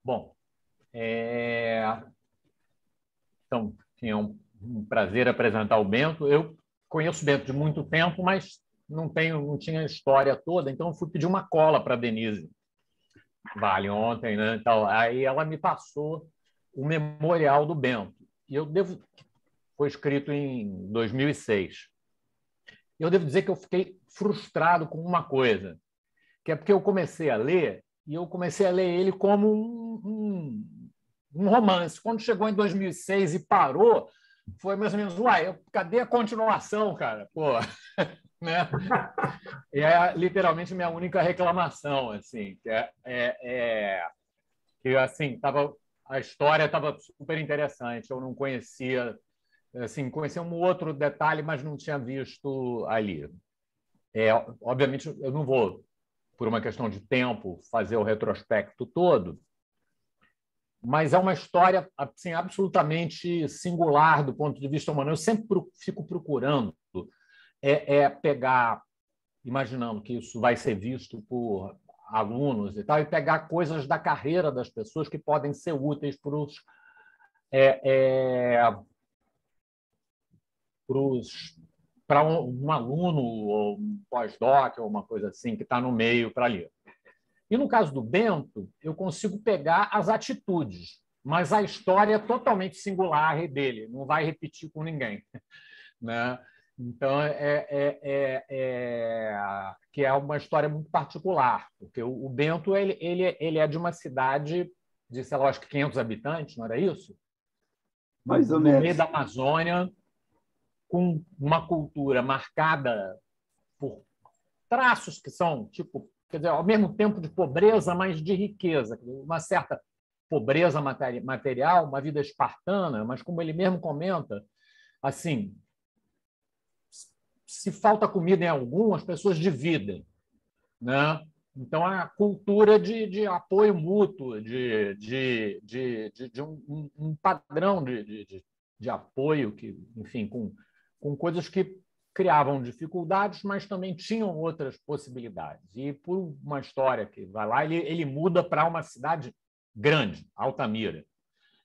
Bom, então, tinha um prazer apresentar o Bento. Eu conheço o Bento de muito tempo, mas não tinha a história toda, então eu fui pedir uma cola para a Denise Vale ontem, né? Então, aí ela me passou o memorial do Bento. Foi escrito em 2006. Eu devo dizer que eu fiquei frustrado com uma coisa, que é porque eu comecei a ler, e eu comecei a ler ele como um romance. Quando chegou em 2006 e parou, foi mais ou menos, uai, cadê a continuação, cara? Pô, né? E é literalmente minha única reclamação, assim, que assim, a história estava super interessante, eu não conhecia, assim, conhecia um outro detalhe, mas não tinha visto ali. Obviamente, eu não vou, por uma questão de tempo, fazer o retrospecto todo, mas é uma história assim, absolutamente singular do ponto de vista humano. Eu sempre fico procurando pegar, imaginando que isso vai ser visto por alunos e tal, e pegar coisas da carreira das pessoas que podem ser úteis para um aluno ou um pós-doc ou uma coisa assim que está no meio para ler. E no caso do Bento, eu consigo pegar as atitudes, mas a história é totalmente singular dele, não vai repetir com ninguém, né? Então, que é uma história muito particular, porque o Bento ele é de uma cidade de, sei lá, acho que 500 habitantes, não era isso? Mais ou No meio menos. da Amazônia, com uma cultura marcada por traços que são, tipo, quer dizer, ao mesmo tempo de pobreza, mas de riqueza, uma certa pobreza material, uma vida espartana, mas como ele mesmo comenta, assim, se falta comida em algum, as pessoas dividem, né? Então, a cultura de apoio mútuo, de um padrão de apoio, que, enfim, com coisas que criavam dificuldades, mas também tinham outras possibilidades. E por uma história que vai lá, ele muda para uma cidade grande, Altamira,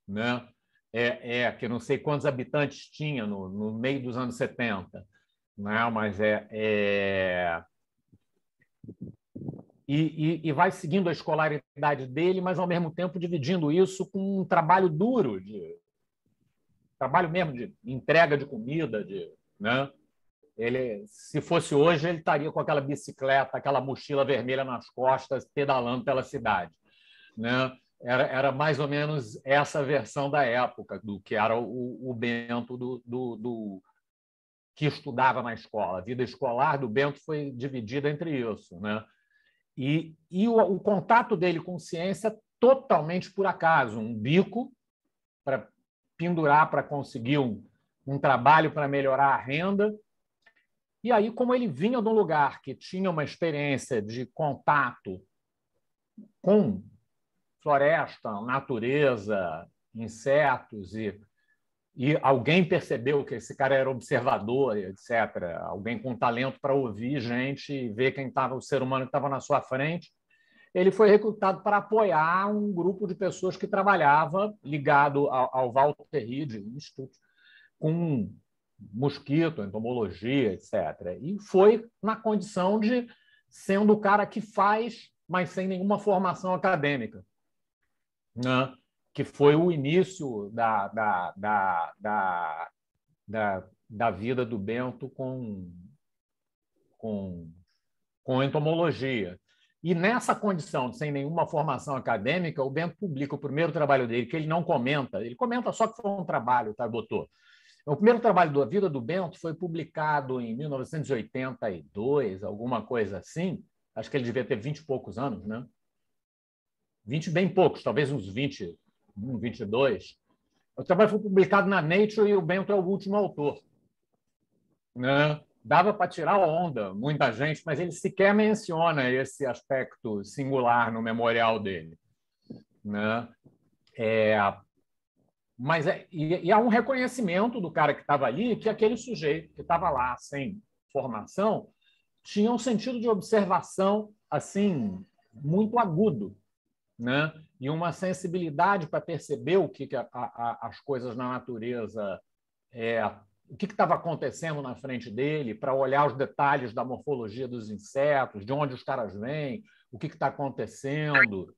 né? Que não sei quantos habitantes tinha no meio dos anos 70, né? Mas e vai seguindo a escolaridade dele, mas ao mesmo tempo dividindo isso com um trabalho duro, trabalho mesmo de entrega de comida, né? Ele, se fosse hoje, ele estaria com aquela bicicleta, aquela mochila vermelha nas costas, pedalando pela cidade, né? Era mais ou menos essa versão da época do que era o Bento que estudava na escola. A vida escolar do Bento foi dividida entre isso, né? E o contato dele com ciência totalmente por acaso, um bico para pendurar para conseguir um trabalho para melhorar a renda. E aí, como ele vinha de um lugar que tinha uma experiência de contato com floresta, natureza, insetos, e alguém percebeu que esse cara era observador, etc., alguém com talento para ouvir gente e ver quem estava, o ser humano que estava na sua frente, ele foi recrutado para apoiar um grupo de pessoas que trabalhava ligado ao Walter Reed Institute com mosquito, entomologia, etc. E foi na condição de sendo o cara que faz, mas sem nenhuma formação acadêmica, né? Que foi o início da vida do Bento com, com entomologia. E nessa condição, sem nenhuma formação acadêmica, o Bento publica o primeiro trabalho dele, que ele não comenta, ele comenta só que foi um trabalho, tá, doutor? O primeiro trabalho da vida do Bento foi publicado em 1982, alguma coisa assim. Acho que ele devia ter 20 e poucos anos, né? 20 bem poucos, talvez uns 20, 22. O trabalho foi publicado na Nature e o Bento é o último autor, né? Dava para tirar onda, muita gente, mas ele sequer menciona esse aspecto singular no memorial dele, né? Mas há um reconhecimento do cara que estava ali que aquele sujeito que estava lá sem formação tinha um sentido de observação assim muito agudo, né? E uma sensibilidade para perceber o que as coisas na natureza, o que estava acontecendo na frente dele, para olhar os detalhes da morfologia dos insetos, de onde os caras vêm, o que está acontecendo,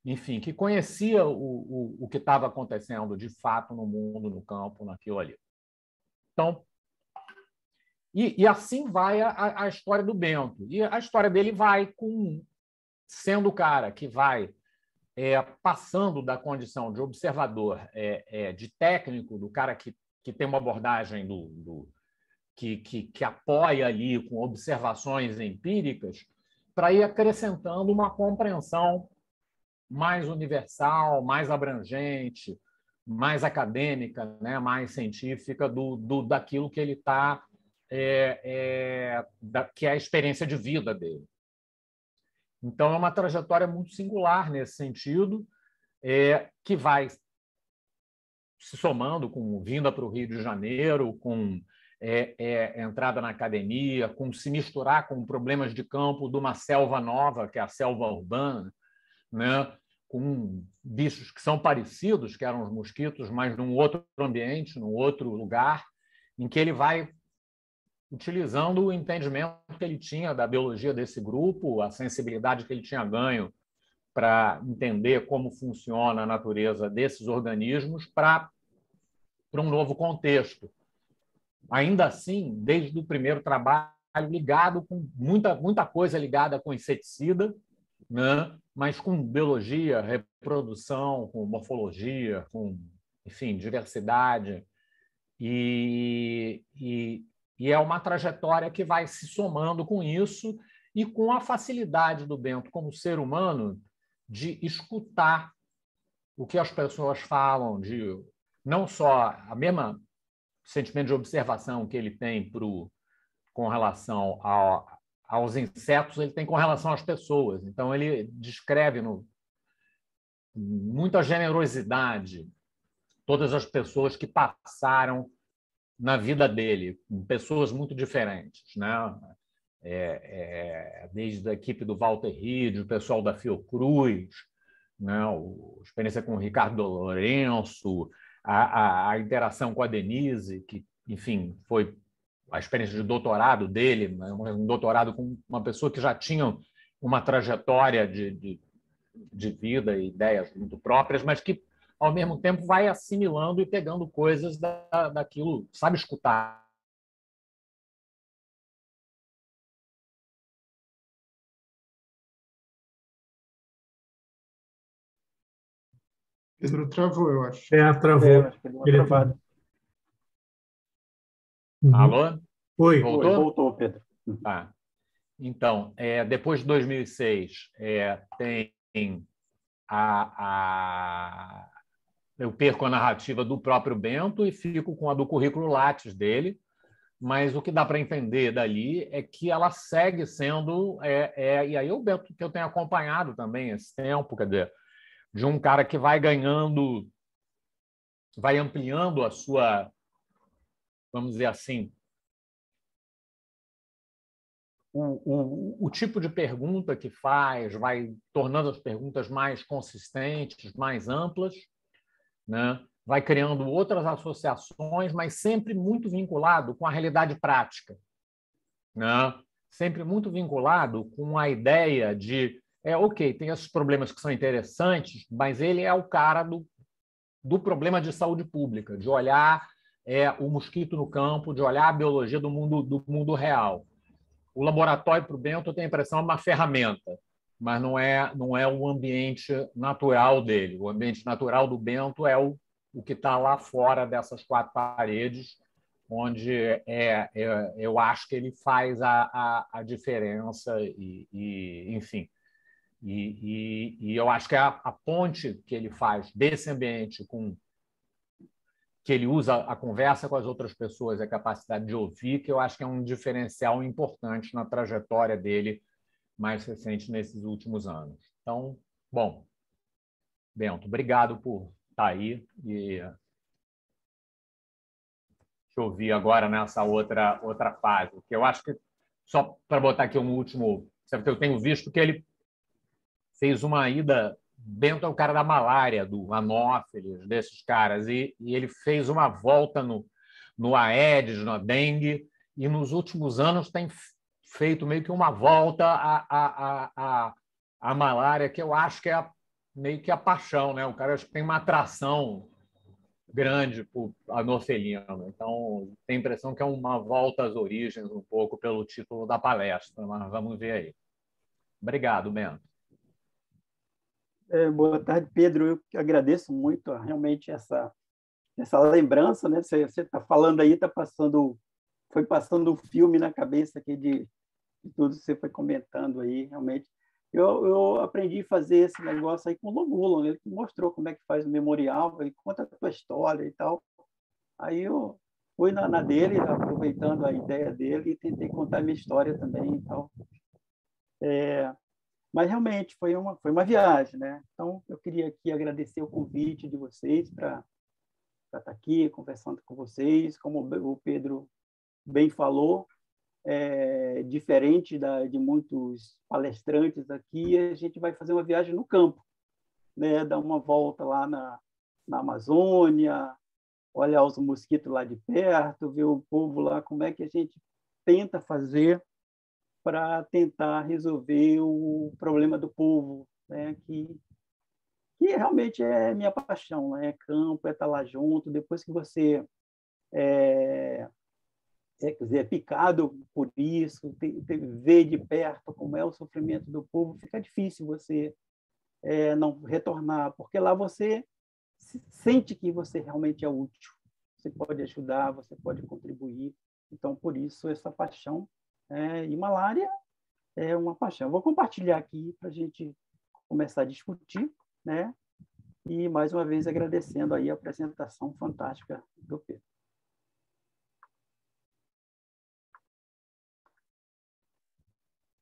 enfim, que conhecia o que estava acontecendo de fato no mundo, no campo, naquilo ali. Então, e assim vai a história do Bento. E a história dele vai sendo o cara que vai passando da condição de observador, de técnico, do cara que tem uma abordagem que apoia ali com observações empíricas, para ir acrescentando uma compreensão mais universal, mais abrangente, mais acadêmica, né, mais científica daquilo que ele está, que é a experiência de vida dele. Então, é uma trajetória muito singular nesse sentido, que vai se somando com vinda para o Rio de Janeiro, com entrada na academia, com se misturar com problemas de campo de uma selva nova, que é a selva urbana, né? Com bichos que são parecidos, que eram os mosquitos, mas num outro ambiente, num outro lugar, em que ele vai utilizando o entendimento que ele tinha da biologia desse grupo, a sensibilidade que ele tinha ganho para entender como funciona a natureza desses organismos para um novo contexto. Ainda assim, desde o primeiro trabalho, ligado com muita coisa ligada com inseticida, né? Mas com biologia, reprodução, com morfologia, com, enfim, diversidade. E é uma trajetória que vai se somando com isso e com a facilidade do Bento, como ser humano, de escutar o que as pessoas falam, de não só a mesma sentimento de observação que ele tem com relação aos insetos, ele tem com relação às pessoas. Então, ele descreve muita generosidade todas as pessoas que passaram na vida dele, pessoas muito diferentes, né? Desde a equipe do Walter Reed, o pessoal da Fiocruz, né? A experiência com o Ricardo Lourenço, a interação com a Denise, que, enfim, foi a experiência de doutorado dele, né? Um doutorado com uma pessoa que já tinha uma trajetória de vida e ideias muito próprias, mas que, ao mesmo tempo, vai assimilando e pegando coisas daquilo, sabe escutar. Pedro travou, eu acho. Travou. Acho que deu uma travada. Alô? Oi. Voltou? Voltou, Pedro. Tá. Então, depois de 2006, tem eu perco a narrativa do próprio Bento e fico com a do currículo Lattes dele, mas o que dá para entender dali é que ela segue sendo, e aí o Bento que eu tenho acompanhado também esse tempo, quer dizer, de um cara que vai ganhando, vai ampliando a sua, vamos dizer assim, o tipo de pergunta que faz, vai tornando as perguntas mais consistentes, mais amplas, né? Vai criando outras associações, mas sempre muito vinculado com a realidade prática, né? Sempre muito vinculado com a ideia de, ok, tem esses problemas que são interessantes, mas ele é o cara do problema de saúde pública, de olhar o mosquito no campo, de olhar a biologia do mundo real. O laboratório, para o Bento, eu tenho a impressão, é uma ferramenta, mas não é o ambiente natural dele. O ambiente natural do Bento é o que está lá fora dessas quatro paredes, onde eu acho que ele faz a diferença enfim. E eu acho que a ponte que ele faz desse ambiente que ele usa a conversa com as outras pessoas, a capacidade de ouvir, que eu acho que é um diferencial importante na trajetória dele mais recente nesses últimos anos. Então, bom, Bento, obrigado por estar aí e te ouvir agora nessa outra fase, que eu acho que, só para botar aqui um último, eu tenho visto que ele fez uma ida. Bento é o cara da malária, do Anófeles, desses caras, e ele fez uma volta no Aedes, no dengue, e nos últimos anos tem feito meio que uma volta à malária, que eu acho que é meio que a paixão, né? O cara acho que tem uma atração grande por Anophelina. Então, tem a impressão que é uma volta às origens, um pouco pelo título da palestra, mas vamos ver aí. Obrigado, Bento. Boa tarde, Pedro. Eu que agradeço muito realmente essa lembrança, né? Você está falando aí, foi passando um filme na cabeça aqui de tudo que você foi comentando aí, realmente. Eu aprendi a fazer esse negócio aí com o Logulo, ele que mostrou como é que faz o memorial, ele conta a tua história e tal. Aí eu fui na dele, aproveitando a ideia dele, e tentei contar a minha história também e tal. Mas realmente foi uma viagem, né? Então eu queria aqui agradecer o convite de vocês para estar aqui conversando com vocês. Como o Pedro bem falou, diferente de muitos palestrantes aqui, a gente vai fazer uma viagem no campo, né? Dar uma volta lá na Amazônia, olhar os mosquitos lá de perto, ver o povo lá, como é que a gente tenta fazer para tentar resolver o problema do povo, né? Que realmente é minha paixão, né? É campo, é estar lá junto. Depois que você quer dizer, é picado por isso, ver de perto como é o sofrimento do povo, fica difícil você não retornar, porque lá você sente que você realmente é útil, você pode ajudar, você pode contribuir. Então, por isso, essa paixão. E malária é uma paixão. Vou compartilhar aqui para a gente começar a discutir, né? E, mais uma vez, agradecendo aí a apresentação fantástica do Pedro.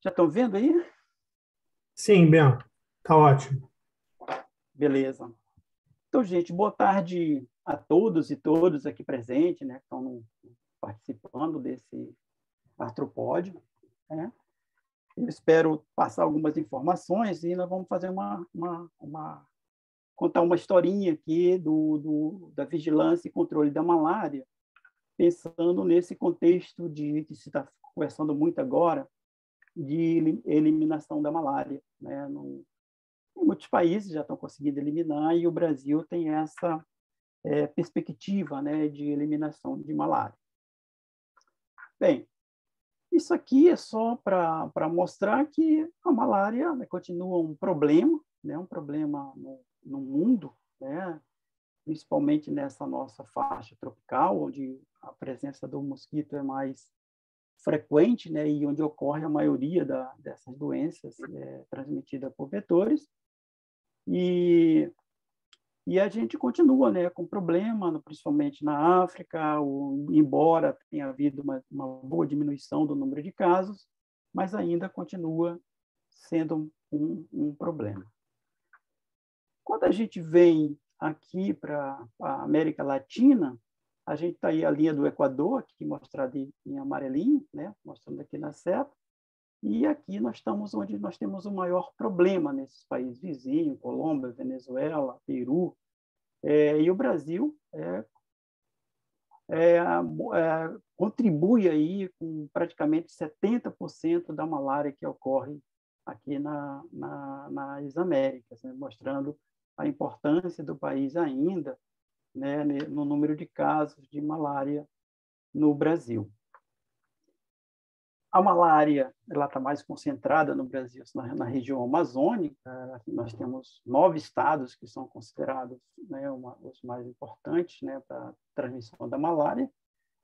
Já estão vendo aí? Sim, Bento. Está ótimo. Beleza. Então, gente, boa tarde a todos e todas aqui presentes, né, que estão participando desse artropódio, né? Eu espero passar algumas informações e nós vamos fazer contar uma historinha aqui da vigilância e controle da malária, pensando nesse contexto que se está conversando muito agora, de eliminação da malária, né? Muitos países já estão conseguindo eliminar e o Brasil tem essa perspectiva, né, de eliminação de malária. Bem, isso aqui é só para mostrar que a malária, né, continua um problema, né, um problema no mundo, né, principalmente nessa nossa faixa tropical, onde a presença do mosquito é mais frequente, né, e onde ocorre a maioria dessas doenças transmitidas por vetores. E a gente continua, né, com problema, principalmente na África, embora tenha havido uma boa diminuição do número de casos, mas ainda continua sendo um problema. Quando a gente vem aqui para a América Latina, a gente está aí a linha do Equador, aqui mostrada em amarelinho, né, mostrando aqui na seta, e aqui nós estamos onde nós temos o maior problema nesses países vizinhos, Colômbia, Venezuela, Peru, e o Brasil contribui aí com praticamente 70% da malária que ocorre aqui nas Américas, né, mostrando a importância do país ainda, né, no número de casos de malária no Brasil. A malária está mais concentrada no Brasil, na região amazônica. Nós temos 9 estados que são considerados, né, os mais importantes, né, para a transmissão da malária,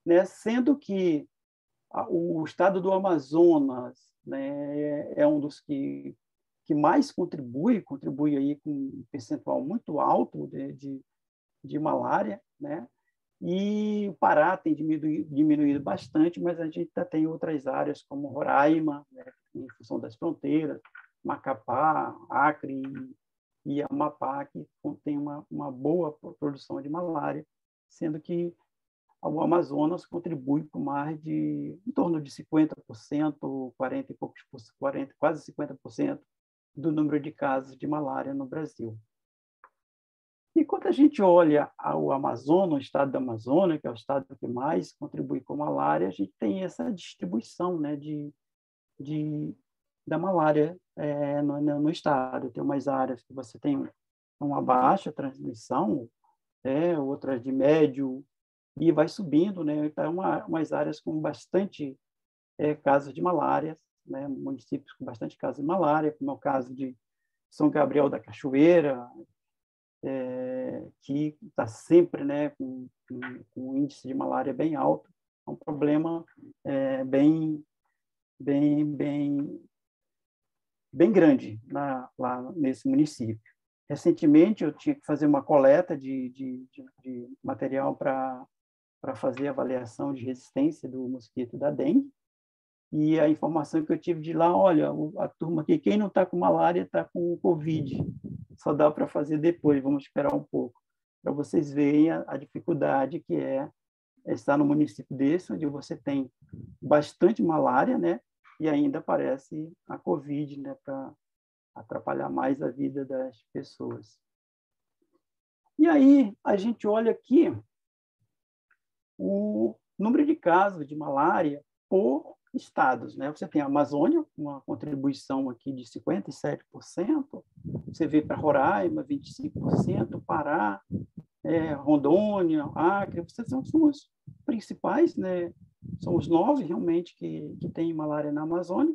né, sendo que o estado do Amazonas, né, é um dos que mais contribui aí com um percentual muito alto de malária, né? E o Pará tem diminuído bastante, mas a gente ainda tem outras áreas, como Roraima, né, em função das fronteiras, Macapá, Acre e Amapá, que tem uma boa produção de malária, sendo que o Amazonas contribui com mais em torno de 50%, 40 e poucos, 40, quase 50% do número de casos de malária no Brasil. E quando a gente olha o Amazonas, o estado da Amazônia, que é o estado que mais contribui com a malária, a gente tem essa distribuição, né, da malária no estado. Tem umas áreas que você tem uma baixa transmissão, outras de médio, e vai subindo, né? Então, umas áreas com bastante casos de malária, né? Municípios com bastante casos de malária, como é o caso de São Gabriel da Cachoeira, que está sempre, né, com um índice de malária bem alto. É um problema bem grande lá nesse município. Recentemente, eu tinha que fazer uma coleta de material para fazer avaliação de resistência do mosquito da dengue, e a informação que eu tive de lá, olha, a turma aqui, quem não está com malária está com Covid, só dá para fazer depois, vamos esperar um pouco, para vocês verem a dificuldade que é estar no município desse, onde você tem bastante malária, né, e ainda aparece a Covid, né, para atrapalhar mais a vida das pessoas. E aí, a gente olha aqui o número de casos de malária por estados, né? Você tem a Amazônia, uma contribuição aqui de 57%, você vê para Roraima, 25%, Pará, Rondônia, Acre, são os principais, né? São os 9 realmente que têm malária na Amazônia,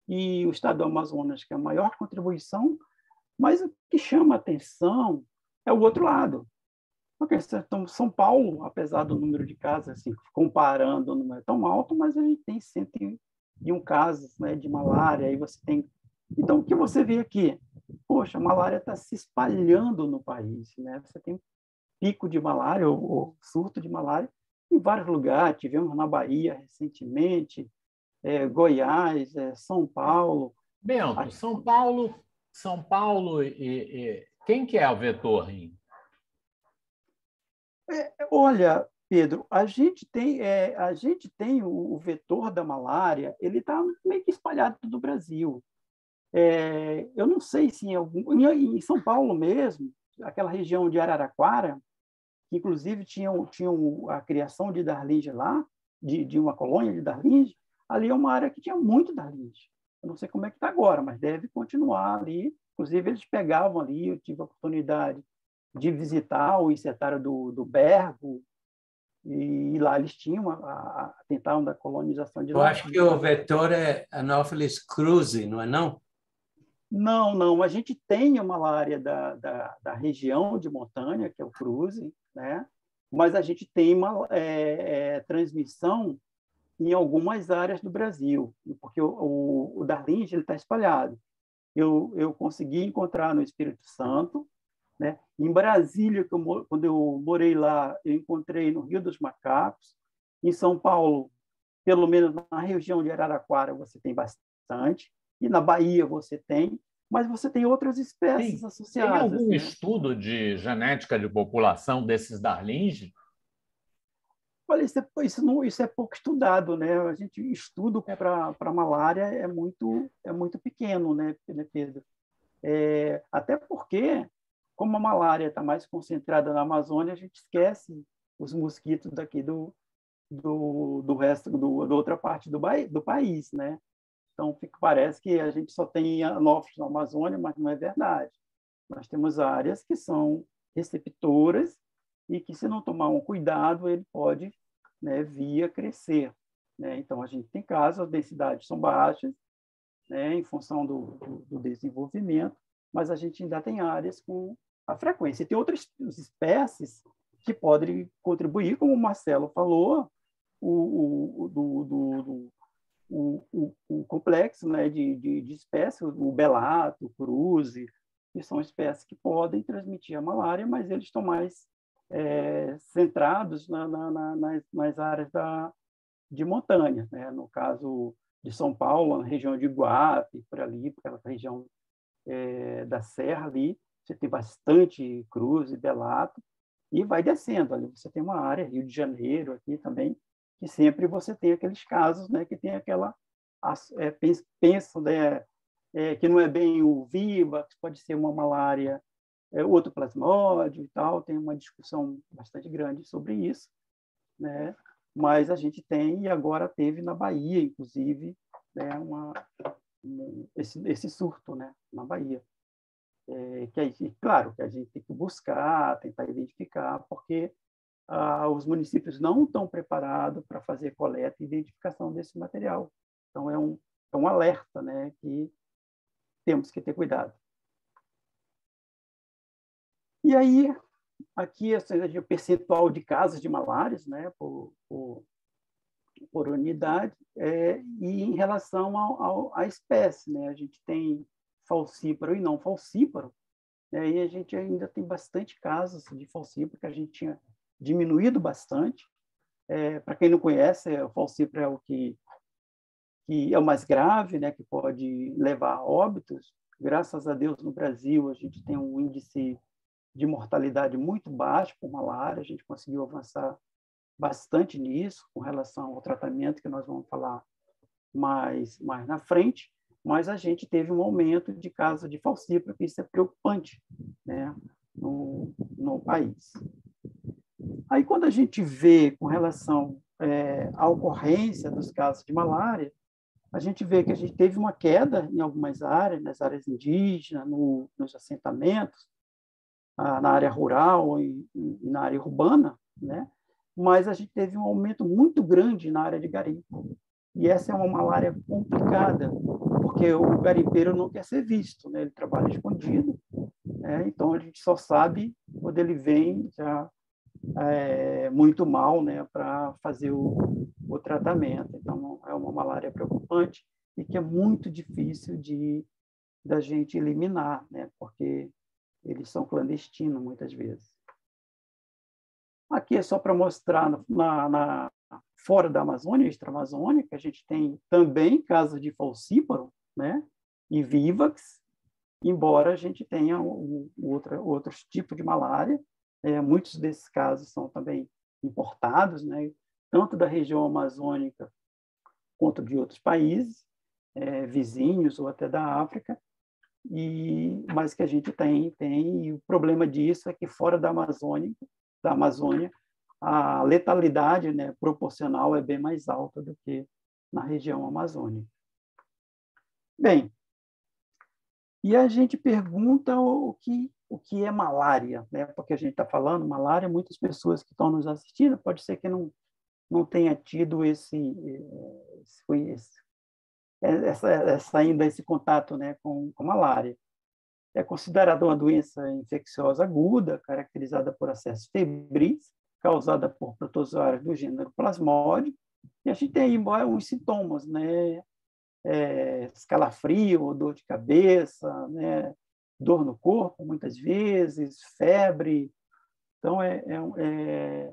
e o estado do Amazonas, que é a maior contribuição, mas o que chama a atenção é o outro lado. Porque São Paulo, apesar do número de casos, assim, comparando, não é tão alto, mas a gente tem 101 casos, né, de malária. Aí você tem... Então, o que você vê aqui? Poxa, a malária está se espalhando no país, né? Você tem pico de malária ou surto de malária em vários lugares. Tivemos na Bahia recentemente, Goiás, São Paulo. Bento, São Paulo e quem que é o vetor? Olha, Pedro, a gente tem o vetor da malária, ele está meio que espalhado pelo Brasil. Eu não sei se em São Paulo mesmo, aquela região de Araraquara, que inclusive tinham a criação de darlinge lá, de uma colônia de darlinge, ali é uma área que tinha muito darlinge. Eu não sei como é que está agora, mas deve continuar ali. Inclusive, eles pegavam ali, eu tive a oportunidade de visitar o insetário do Bergo, e lá eles tinham tentaram da colonização de Eu lá. acho que o vetor é Anopheles cruzi, não é não? Não. A gente tem a malária da região de montanha, que é o cruzi, né? Mas a gente tem uma transmissão em algumas áreas do Brasil, porque o darlinge está espalhado. Eu consegui encontrar no Espírito Santo, né? Em Brasília, quando eu morei lá, eu encontrei no Rio dos Macacos. Em São Paulo, pelo menos na região de Araraquara, você tem bastante. E na Bahia você tem, mas você tem outras espécies associadas. Tem algum né? estudo de genética de população desses darlinge? Olha, isso é pouco estudado, né? A gente estudo para malária é muito pequeno, né, Pedro? Até porque, como a malária está mais concentrada na Amazônia, a gente esquece os mosquitos daqui do resto, da outra parte do país, né? Então, parece que a gente só tem anófilos na Amazônia, mas não é verdade. Nós temos áreas que são receptoras e que, se não tomar um cuidado, ele pode, né, vir a crescer. Né? Então, a gente tem casos, as densidades são baixas, né, em função do desenvolvimento, mas a gente ainda tem áreas com a frequência. E tem outras espécies que podem contribuir, como o Marcelo falou, o complexo, né, de espécies, o belato, o cruzi, que são espécies que podem transmitir a malária, mas eles estão mais centrados nas áreas de montanha, né? No caso de São Paulo, na região de Iguape, por ali, por aquela região da Serra ali, você tem bastante cruzi, belato, e vai descendo. Ali você tem uma área, Rio de Janeiro, aqui também, que sempre você tem aqueles casos, né, que tem aquela... pensam, né, que não é bem o Vivax, pode ser uma malária, outro plasmódio e tal. Tem uma discussão bastante grande sobre isso, né? Mas a gente tem, e agora teve na Bahia, inclusive, né, esse surto, né, na Bahia. Que aí, claro, que a gente tem que buscar, tentar identificar, porque os municípios não estão preparados para fazer coleta e identificação desse material. Então, é um alerta, né, que temos que ter cuidado. E aí, aqui, o percentual de casos de malária, né, por unidade, e em relação à espécie, né, a gente tem falcíparo e não falcíparo, né, e a gente ainda tem bastante casos de falcíparo, que a gente tinha diminuído bastante. Para quem não conhece, o falcíparo é o que é o mais grave, né, que pode levar a óbitos. Graças a Deus, no Brasil, a gente tem um índice de mortalidade muito baixo por malária, a gente conseguiu avançar bastante nisso, com relação ao tratamento, que nós vamos falar mais na frente, mas a gente teve um aumento de casos de falcíparo, que isso é preocupante, né, no país. Aí, quando a gente vê com relação à ocorrência dos casos de malária, a gente vê que a gente teve uma queda em algumas áreas, nas áreas indígenas, nos assentamentos, na área rural e na área urbana, né? Mas a gente teve um aumento muito grande na área de garimpo. E essa é uma malária complicada, porque o garimpeiro não quer ser visto, né? Ele trabalha escondido, né? Então a gente só sabe quando ele vem já muito mal, né, para fazer o tratamento. Então, é uma malária preocupante e que é muito difícil da gente eliminar, né, porque eles são clandestinos, muitas vezes. Aqui é só para mostrar, fora da Amazônia, extra-Amazônia, que a gente tem também casos de falcíparo, né, e Vivax, embora a gente tenha outros tipos de malária. Muitos desses casos são também importados, né, tanto da região amazônica quanto de outros países, vizinhos ou até da África, mas que a gente tem, e o problema disso é que fora da Amazônia, a letalidade, né, proporcional é bem mais alta do que na região amazônica. Bem, e a gente pergunta o que é malária, né? Porque a gente está falando malária, muitas pessoas que estão nos assistindo, pode ser que não tenha tido ainda esse contato, né, com malária. É considerada uma doença infecciosa aguda, caracterizada por acessos febris, causada por protozoários do gênero Plasmodium, e a gente tem aí uns sintomas, né? Escalafrio, dor de cabeça, né? Dor no corpo, muitas vezes, febre. Então, é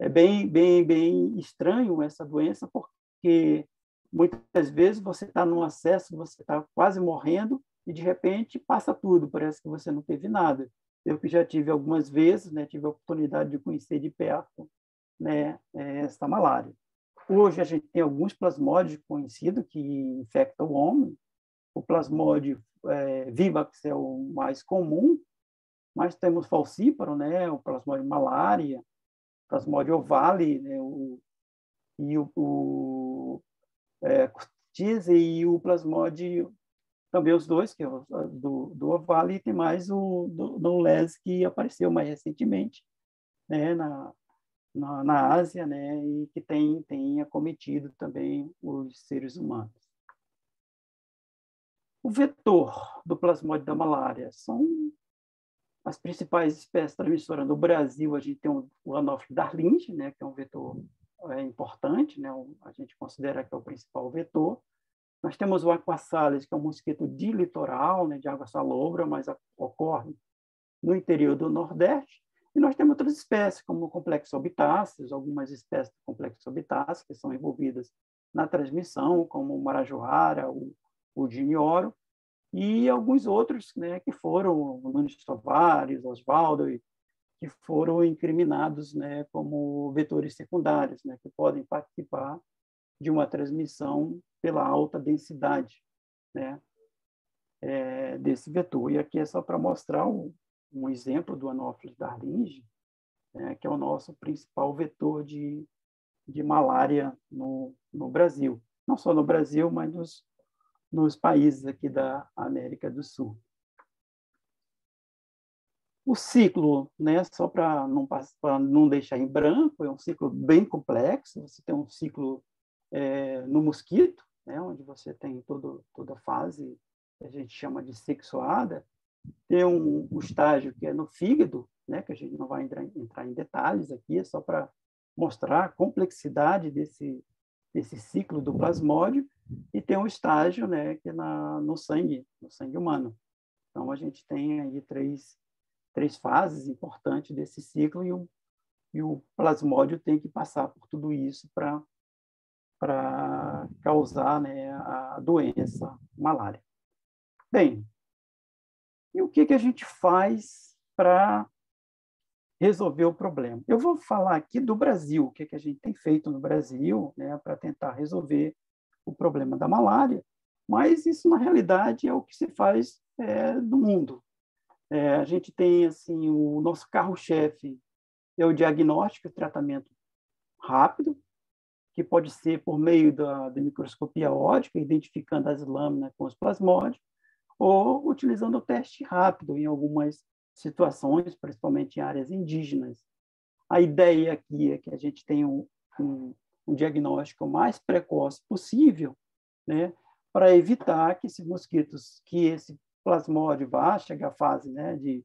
bem estranho essa doença, porque muitas vezes você está num acesso, você está quase morrendo, e, de repente, passa tudo, parece que você não teve nada. Eu que já tive algumas vezes, né, tive a oportunidade de conhecer de perto, né, essa malária. Hoje, a gente tem alguns plasmódios conhecidos que infectam o homem. O plasmódio Vivax é o mais comum, mas temos falcíparo, né, o plasmódio malária, o plasmódio ovale, né, e o Curtize e o plasmódio, também os dois, que é do ovale, e tem mais o do Les, que apareceu mais recentemente, né, na Ásia, né, e que tem acometido também os seres humanos. O vetor do plasmódio da malária são as principais espécies transmissoras. No Brasil, a gente tem o Anopheles darlingii, né, que é um vetor importante, né, a gente considera que é o principal vetor. Nós temos o Aquasales, que é um mosquito de litoral, né, de água salobra, mas ocorre no interior do Nordeste. E nós temos outras espécies, como o Complexobitáceos, algumas espécies do Complexobitáceos que são envolvidas na transmissão, como o Marajoara, o Ginioro, e alguns outros, né, que foram, o Nunes Soares, Oswaldo, que foram incriminados, né, como vetores secundários, né, que podem participar de uma transmissão pela alta densidade, né? desse vetor. E aqui é só para mostrar um exemplo do Anopheles darlingi, que é o nosso principal vetor de malária no Brasil. Não só no Brasil, mas nos países aqui da América do Sul. O ciclo, né, só para não deixar em branco, é um ciclo bem complexo. Você tem um ciclo no mosquito, né, onde você tem toda a fase que a gente chama de sexuada. Tem um estágio que é no fígado, né, que a gente não vai entrar em detalhes aqui, é só para mostrar a complexidade desse ciclo do plasmódio. E tem um estágio, né, que é no sangue humano. Então, a gente tem aí três fases importantes desse ciclo e o plasmódio tem que passar por tudo isso para causar, né, a doença malária. Bem, e o que a gente faz para resolver o problema? Eu vou falar aqui do Brasil, o que a gente tem feito no Brasil, né, para tentar resolver o problema da malária, mas isso, na realidade, é o que se faz no mundo. A gente tem, assim, o nosso carro-chefe é o diagnóstico e tratamento rápido, que pode ser por meio da microscopia óptica, identificando as lâminas com os plasmódios, ou utilizando o teste rápido em algumas situações, principalmente em áreas indígenas. A ideia aqui é que a gente tenha um diagnóstico o mais precoce possível, né, para evitar que esse plasmódio vá chegar à fase, né, de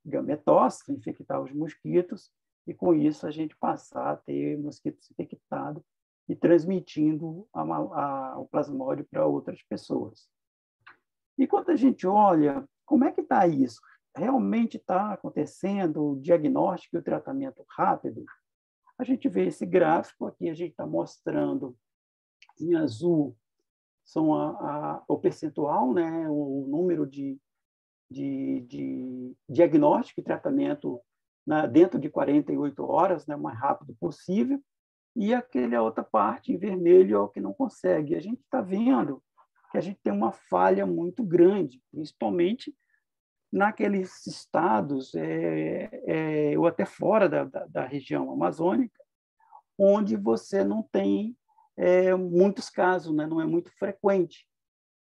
gametose, infectar os mosquitos, e com isso a gente passar a ter mosquitos infectados e transmitindo o plasmódio para outras pessoas. E quando a gente olha, como é que está isso? Realmente está acontecendo o diagnóstico e o tratamento rápido? A gente vê esse gráfico aqui, a gente está mostrando em azul, são o percentual, né, o número de diagnóstico e tratamento dentro de 48 horas, né, o mais rápido possível, e aquela outra parte em vermelho é o que não consegue. A gente está vendo que a gente tem uma falha muito grande, principalmente naqueles estados, ou até fora da região amazônica, onde você não tem muitos casos, né? Não é muito frequente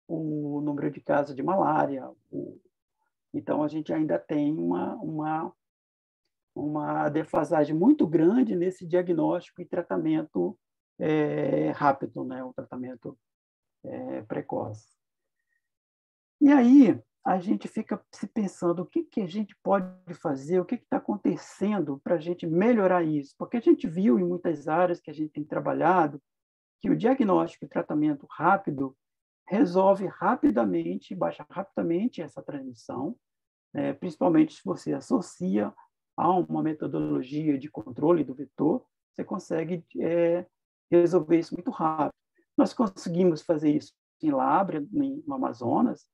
o número de casos de malária. Então, a gente ainda tem uma defasagem muito grande nesse diagnóstico e tratamento rápido, né? O tratamento precoce. E aí, a gente fica se pensando o que a gente pode fazer, o que está acontecendo para a gente melhorar isso. Porque a gente viu em muitas áreas que a gente tem trabalhado que o diagnóstico e tratamento rápido resolve rapidamente, baixa rapidamente essa transmissão, principalmente se você associa a uma metodologia de controle do vetor, você consegue resolver isso muito rápido. Nós conseguimos fazer isso em Lábrea, no Amazonas,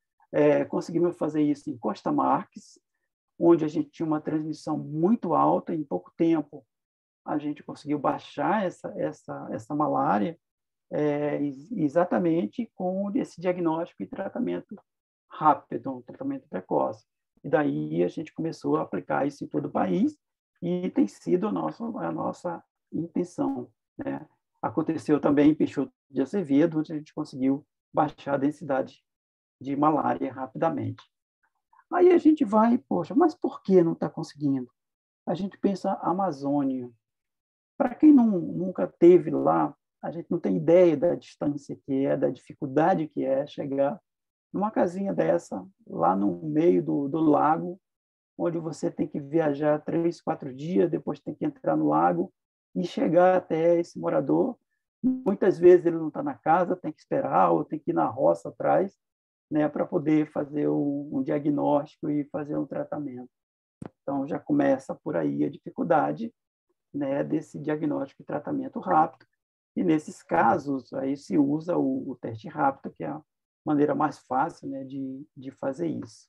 conseguimos fazer isso em Costa Marques, onde a gente tinha uma transmissão muito alta, em pouco tempo a gente conseguiu baixar essa malária, exatamente com esse diagnóstico e tratamento rápido, um tratamento precoce. E daí a gente começou a aplicar isso em todo o país e tem sido a nossa intenção, né? Aconteceu também em Peixoto de Azevedo, onde a gente conseguiu baixar a densidade de malária rapidamente. Aí a gente vai, poxa, mas por que não está conseguindo? A gente pensa Amazônia. Para quem nunca teve lá, a gente não tem ideia da distância que é, da dificuldade que é chegar numa casinha dessa, lá no meio do lago, onde você tem que viajar 3, 4 dias, depois tem que entrar no lago e chegar até esse morador. Muitas vezes ele não está na casa, tem que esperar, ou tem que ir na roça atrás, né, para poder fazer um diagnóstico e fazer um tratamento. Então, já começa por aí a dificuldade, né, desse diagnóstico e tratamento rápido. E, nesses casos, aí se usa o teste rápido, que é a maneira mais fácil, né, de fazer isso.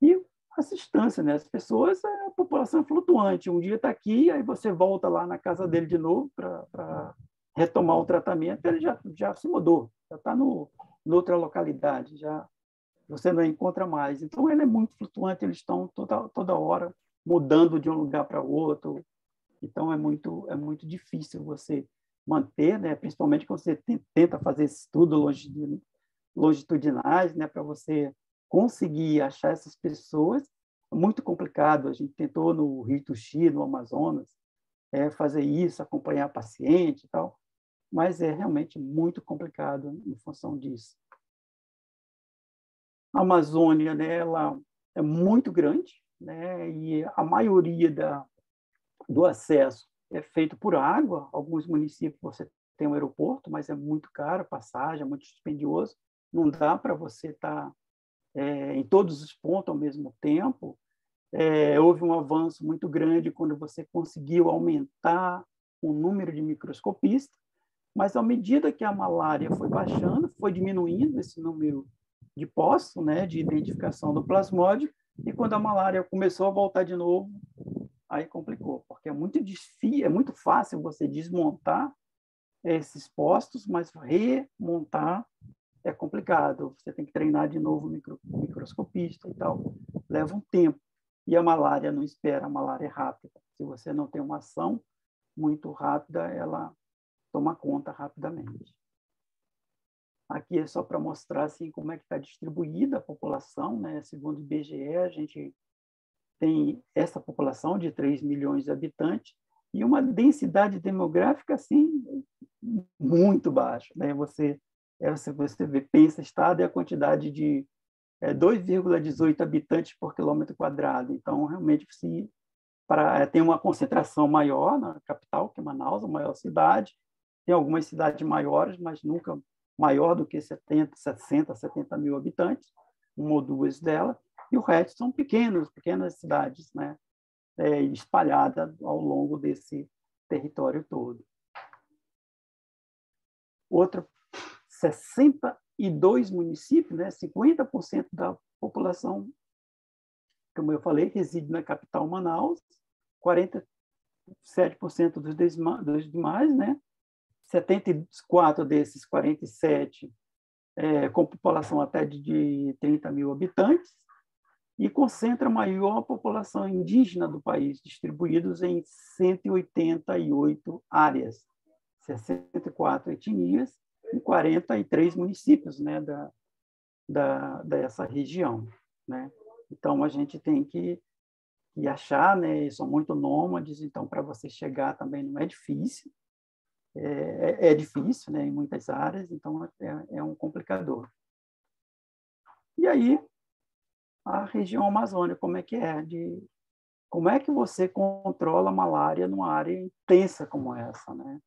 E assistência, né? As pessoas, a população é flutuante. Um dia está aqui, aí você volta lá na casa dele de novo para retomar o tratamento, ele já se mudou, já está no noutra localidade, já você não encontra mais. Então, ele é muito flutuante, eles estão toda hora mudando de um lugar para outro. Então, é muito difícil você manter, né? Principalmente quando você tenta fazer esse estudo longitudinais, né? Para você conseguir achar essas pessoas, é muito complicado. A gente tentou no Rio Tuxi, no Amazonas, fazer isso, acompanhar paciente e tal, mas é realmente muito complicado em função disso. A Amazônia, né, ela é muito grande, né, e a maioria do acesso é feito por água. Alguns municípios você tem um aeroporto, mas é muito caro, passagem, é muito dispendioso, não dá para você estar em todos os pontos ao mesmo tempo. Houve um avanço muito grande quando você conseguiu aumentar o número de microscopistas, mas à medida que a malária foi baixando, foi diminuindo esse número de postos, né, de identificação do plasmódio, e quando a malária começou a voltar de novo, aí complicou, porque é muito difícil, é muito fácil você desmontar esses postos, mas remontar é complicado. Você tem que treinar de novo o microscopista e tal. Leva um tempo. E a malária não espera, a malária é rápida. Se você não tem uma ação muito rápida, ela toma conta rapidamente. Aqui é só para mostrar assim, como é que está distribuída a população, né? Segundo o IBGE, a gente tem essa população de 3 milhões de habitantes e uma densidade demográfica assim, muito baixa, né? Você pensa estado é a quantidade de 2,18 habitantes por quilômetro quadrado. Então, realmente, tem uma concentração maior na capital, que é Manaus, a maior cidade. Tem algumas cidades maiores, mas nunca maior do que 60, 70 mil habitantes, uma ou duas delas. E o resto são pequenas cidades, né? Espalhadas ao longo desse território todo. Outro, 62 municípios, né? 50% da população, como eu falei, reside na capital Manaus, 47% dos demais, né? 74 desses 47 com população até de 30 mil habitantes, e concentra a maior população indígena do país, distribuídos em 188 áreas, 64 etnias e 43 municípios, né, dessa região, né? Então, a gente tem que achar, né, são muito nômades, então, para você chegar também não é difícil, é difícil, né, em muitas áreas, então é um complicador. E aí, a região amazônica, como é que é? Como é que você controla a malária numa área intensa como essa, né?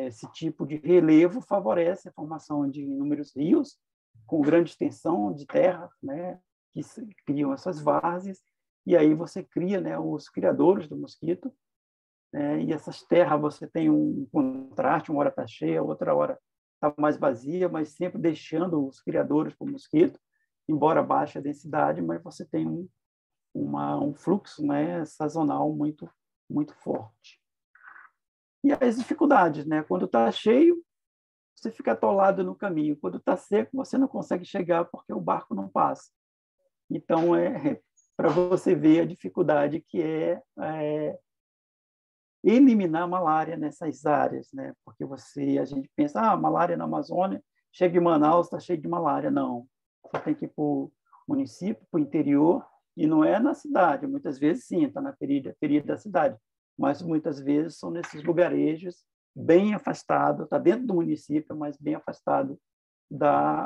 Esse tipo de relevo favorece a formação de inúmeros rios com grande extensão de terra, né, que criam essas várzeas, e aí você cria, né, os criadouros do mosquito, né, e essas terras você tem um contraste, uma hora está cheia, outra hora está mais vazia, mas sempre deixando os criadouros para o mosquito, embora baixa densidade, mas você tem um fluxo, né, sazonal muito, muito forte. E as dificuldades, né? Quando está cheio, você fica atolado no caminho. Quando está seco, você não consegue chegar porque o barco não passa. Então, para você ver a dificuldade que é eliminar a malária nessas áreas, né? Porque a gente pensa, a malária na Amazônia, chega em Manaus, está cheio de malária. Não. Você tem que ir para o município, para o interior, e não é na cidade. Muitas vezes, sim, está na periferia da cidade, mas muitas vezes são nesses lugarejos bem afastados, está dentro do município, mas bem afastado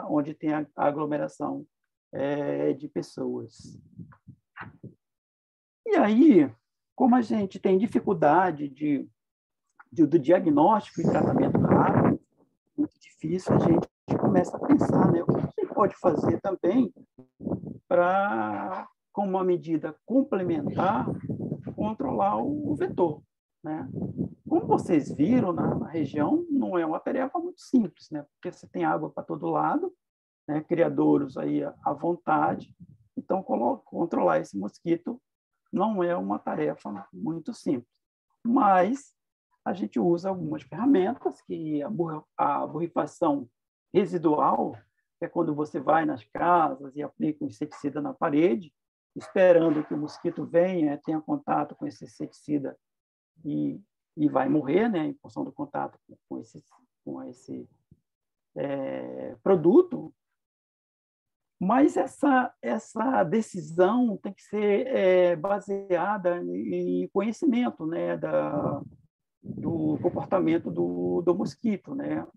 onde tem a aglomeração de pessoas. E aí, como a gente tem dificuldade do diagnóstico e tratamento rápido, muito difícil, a gente começa a pensar, né, o que a gente pode fazer também para, como uma medida complementar, controlar o vetor, né? Como vocês viram na região, não é uma tarefa muito simples, né? Porque você tem água para todo lado, né? Criadouros aí à vontade, então controlar esse mosquito não é uma tarefa muito simples. Mas a gente usa algumas ferramentas, que a borrifação residual, que é quando você vai nas casas e aplica um inseticida na parede, esperando que o mosquito venha, tenha contato com esse inseticida e vai morrer, né, em função do contato com esse produto. Mas essa decisão tem que ser baseada em conhecimento, né, do comportamento do mosquito, né?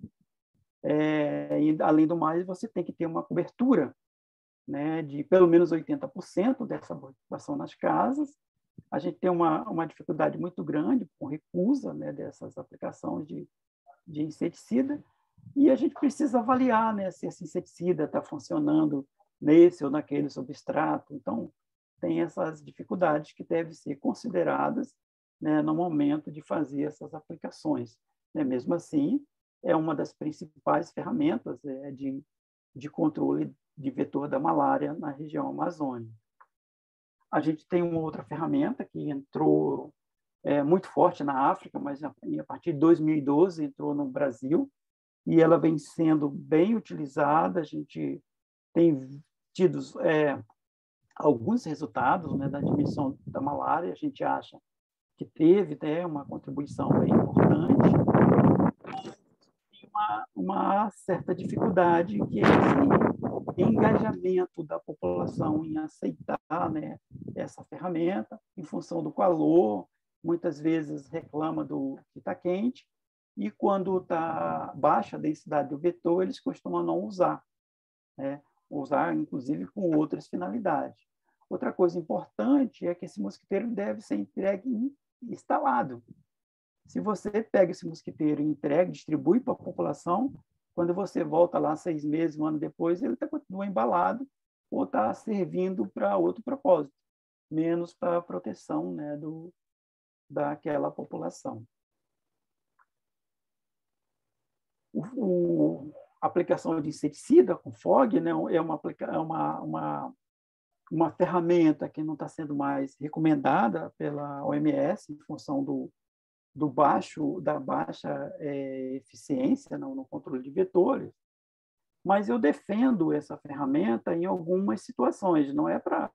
E, além do mais, você tem que ter uma cobertura, né, de pelo menos 80% dessa população nas casas. A gente tem uma dificuldade muito grande com recusa, né, dessas aplicações de inseticida, e a gente precisa avaliar, né, se esse inseticida está funcionando nesse ou naquele substrato. Então, tem essas dificuldades que devem ser consideradas, né, no momento de fazer essas aplicações. Né? Mesmo assim, é uma das principais ferramentas de controle de vetor da malária na região amazônica. A gente tem uma outra ferramenta que entrou muito forte na África, mas a partir de 2012 entrou no Brasil, e ela vem sendo bem utilizada. A gente tem tido alguns resultados, né, da diminuição da malária. A gente acha que teve uma contribuição bem importante. Tem uma certa dificuldade, que é esse engajamento da população em aceitar, né, essa ferramenta, em função do calor. Muitas vezes reclama que está quente, e quando está baixa a densidade do vetor, eles costumam não usar, né? Usar, inclusive, com outras finalidades. Outra coisa importante é que esse mosquiteiro deve ser entregue instalado. Se você pega esse mosquiteiro e entrega, distribui para a população, quando você volta lá 6 meses, 1 ano depois, ele continua embalado ou está servindo para outro propósito, menos para a proteção, né, daquela população. A aplicação de inseticida com FOG, né, é uma ferramenta que não está sendo mais recomendada pela OMS em função da baixa eficiência no controle de vetores, mas eu defendo essa ferramenta em algumas situações. Não é para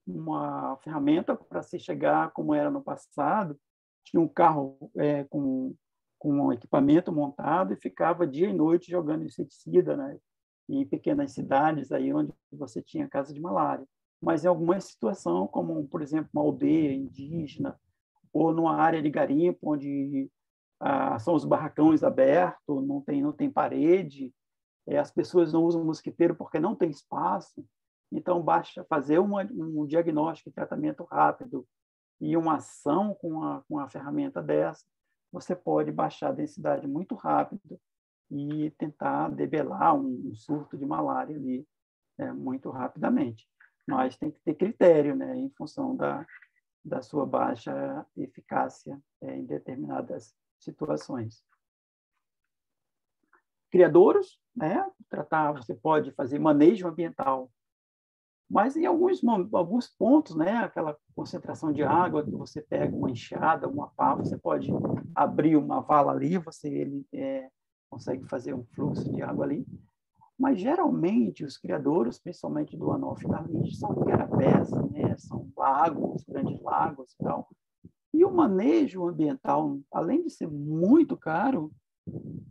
uma ferramenta para se chegar como era no passado, tinha um carro com um equipamento montado e ficava dia e noite jogando inseticida, né, em pequenas cidades aí onde você tinha casa de malária. Mas em alguma situação, como, por exemplo, uma aldeia indígena, ou numa área de garimpo, onde são os barracões abertos, não tem parede, as pessoas não usam mosquiteiro porque não tem espaço. Então, basta fazer um diagnóstico e tratamento rápido e uma ação com a ferramenta dessa, você pode baixar a densidade muito rápido e tentar debelar um surto de malária ali muito rapidamente. Mas tem que ter critério, né, em função da sua baixa eficácia em determinadas situações. Criadouros, né, você pode fazer manejo ambiental, mas em alguns pontos, né, aquela concentração de água que você pega uma enxada, uma pá, você pode abrir uma vala ali, ele consegue fazer um fluxo de água ali. Mas, geralmente, os criadouros, principalmente do Anopheles darlingis, são igarapés, né? São lagos, grandes lagos e tal. E o manejo ambiental, além de ser muito caro,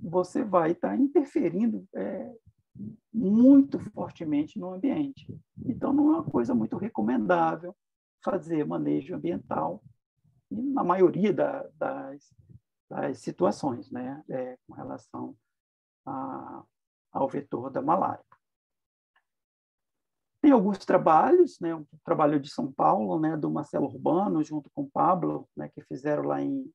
você vai estar interferindo muito fortemente no ambiente. Então, não é uma coisa muito recomendável fazer manejo ambiental, e na maioria das situações, né? Com relação ao vetor da malária. Tem alguns trabalhos, né, um trabalho de São Paulo, né, do Marcelo Urbano, junto com o Pablo, né, que fizeram lá em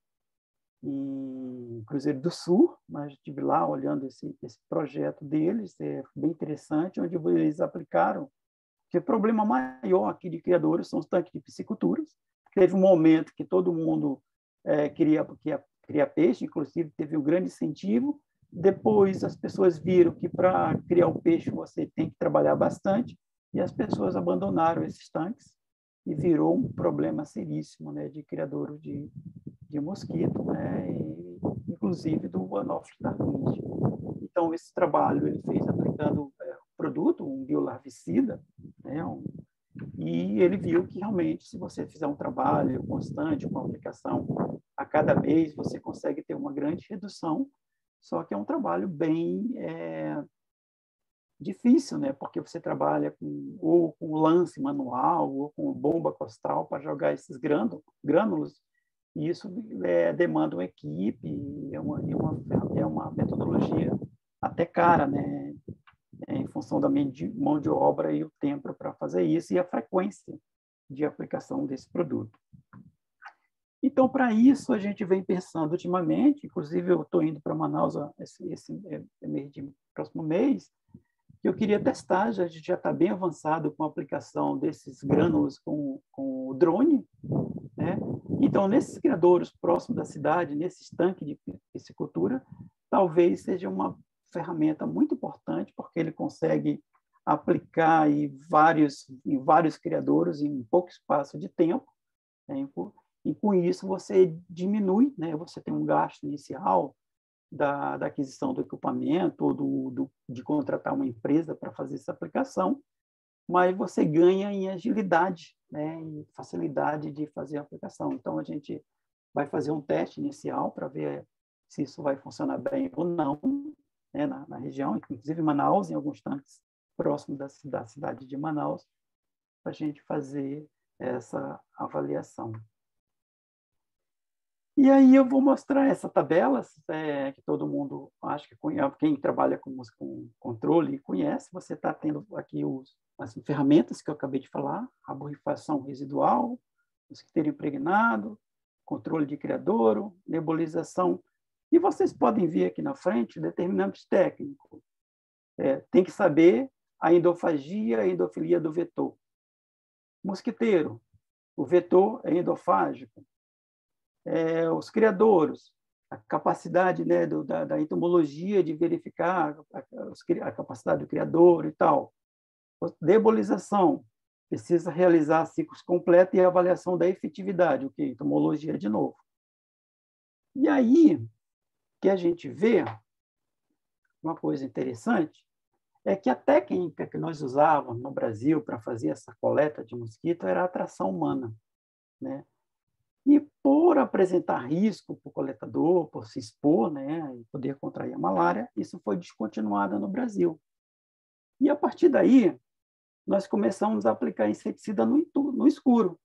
Cruzeiro do Sul. Mas eu estive lá olhando esse projeto deles, bem interessante, onde eles aplicaram que o problema maior aqui de criadores são os tanques de pisciculturas. Teve um momento que todo mundo queria peixe, inclusive teve um grande incentivo. Depois as pessoas viram que para criar o peixe você tem que trabalhar bastante, e as pessoas abandonaram esses tanques e virou um problema seríssimo, né, de criadouro de mosquito, né, e, inclusive do Anopheles darlingis. Então Então, esse trabalho ele fez aplicando produto, um biolarvicida, né? E ele viu que realmente, se você fizer um trabalho constante com a aplicação a cada mês, você consegue ter uma grande redução, só que é um trabalho bem difícil, né? Porque você trabalha ou com lance manual ou com bomba costal para jogar esses grânulos, e isso demanda uma equipe, é uma metodologia até cara, né? Em função da mão de obra e o tempo para fazer isso e a frequência de aplicação desse produto. Então, para isso, a gente vem pensando ultimamente, inclusive eu estou indo para Manaus esse mês de próximo mês, que eu queria testar, a gente já está bem avançado com a aplicação desses grânulos com o drone, né? Então, nesses criadouros próximos da cidade, nesses tanques de piscicultura, talvez seja uma ferramenta muito importante, porque ele consegue aplicar em vários criadouros em pouco espaço de tempo, né? E com isso você diminui, né? Você tem um gasto inicial da aquisição do equipamento ou de contratar uma empresa para fazer essa aplicação, mas você ganha em agilidade, né? E facilidade de fazer a aplicação. Então, a gente vai fazer um teste inicial para ver se isso vai funcionar bem ou não, né? Na região, inclusive Manaus, em alguns tanques próximos da cidade de Manaus, para a gente fazer essa avaliação. E aí eu vou mostrar essa tabela, que todo mundo, acho que quem trabalha com controle conhece. Você está tendo aqui as ferramentas que eu acabei de falar: a borrifação residual, mosquiteiro impregnado, controle de criadouro, nebulização. E vocês podem ver aqui na frente determinantes técnicos. Tem que saber a endofagia e a endofilia do vetor. Mosquiteiro, o vetor é endofágico. Os criadouros, a capacidade, né, da entomologia de verificar a capacidade do criador e tal. Debulização, precisa realizar ciclos completos e avaliação da efetividade, o que? Entomologia de novo. E aí, que a gente vê, uma coisa interessante, é que a técnica que nós usávamos no Brasil para fazer essa coleta de mosquito era a atração humana, né? E por apresentar risco para o coletador, por se expor, né, e poder contrair a malária, isso foi descontinuado no Brasil. E, a partir daí, nós começamos a aplicar inseticida no escuro.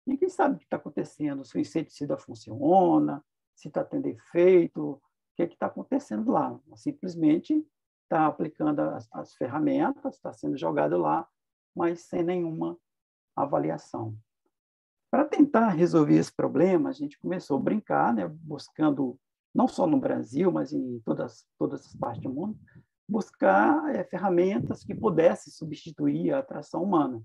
Ninguém sabe o que está acontecendo, se o inseticida funciona, se está tendo efeito, o que está acontecendo lá. Simplesmente está aplicando as ferramentas, está sendo jogado lá, mas sem nenhuma avaliação. Para tentar resolver esse problema, a gente começou a brincar, né, buscando, não só no Brasil, mas em todas as partes do mundo, buscar ferramentas que pudessem substituir a atração humana.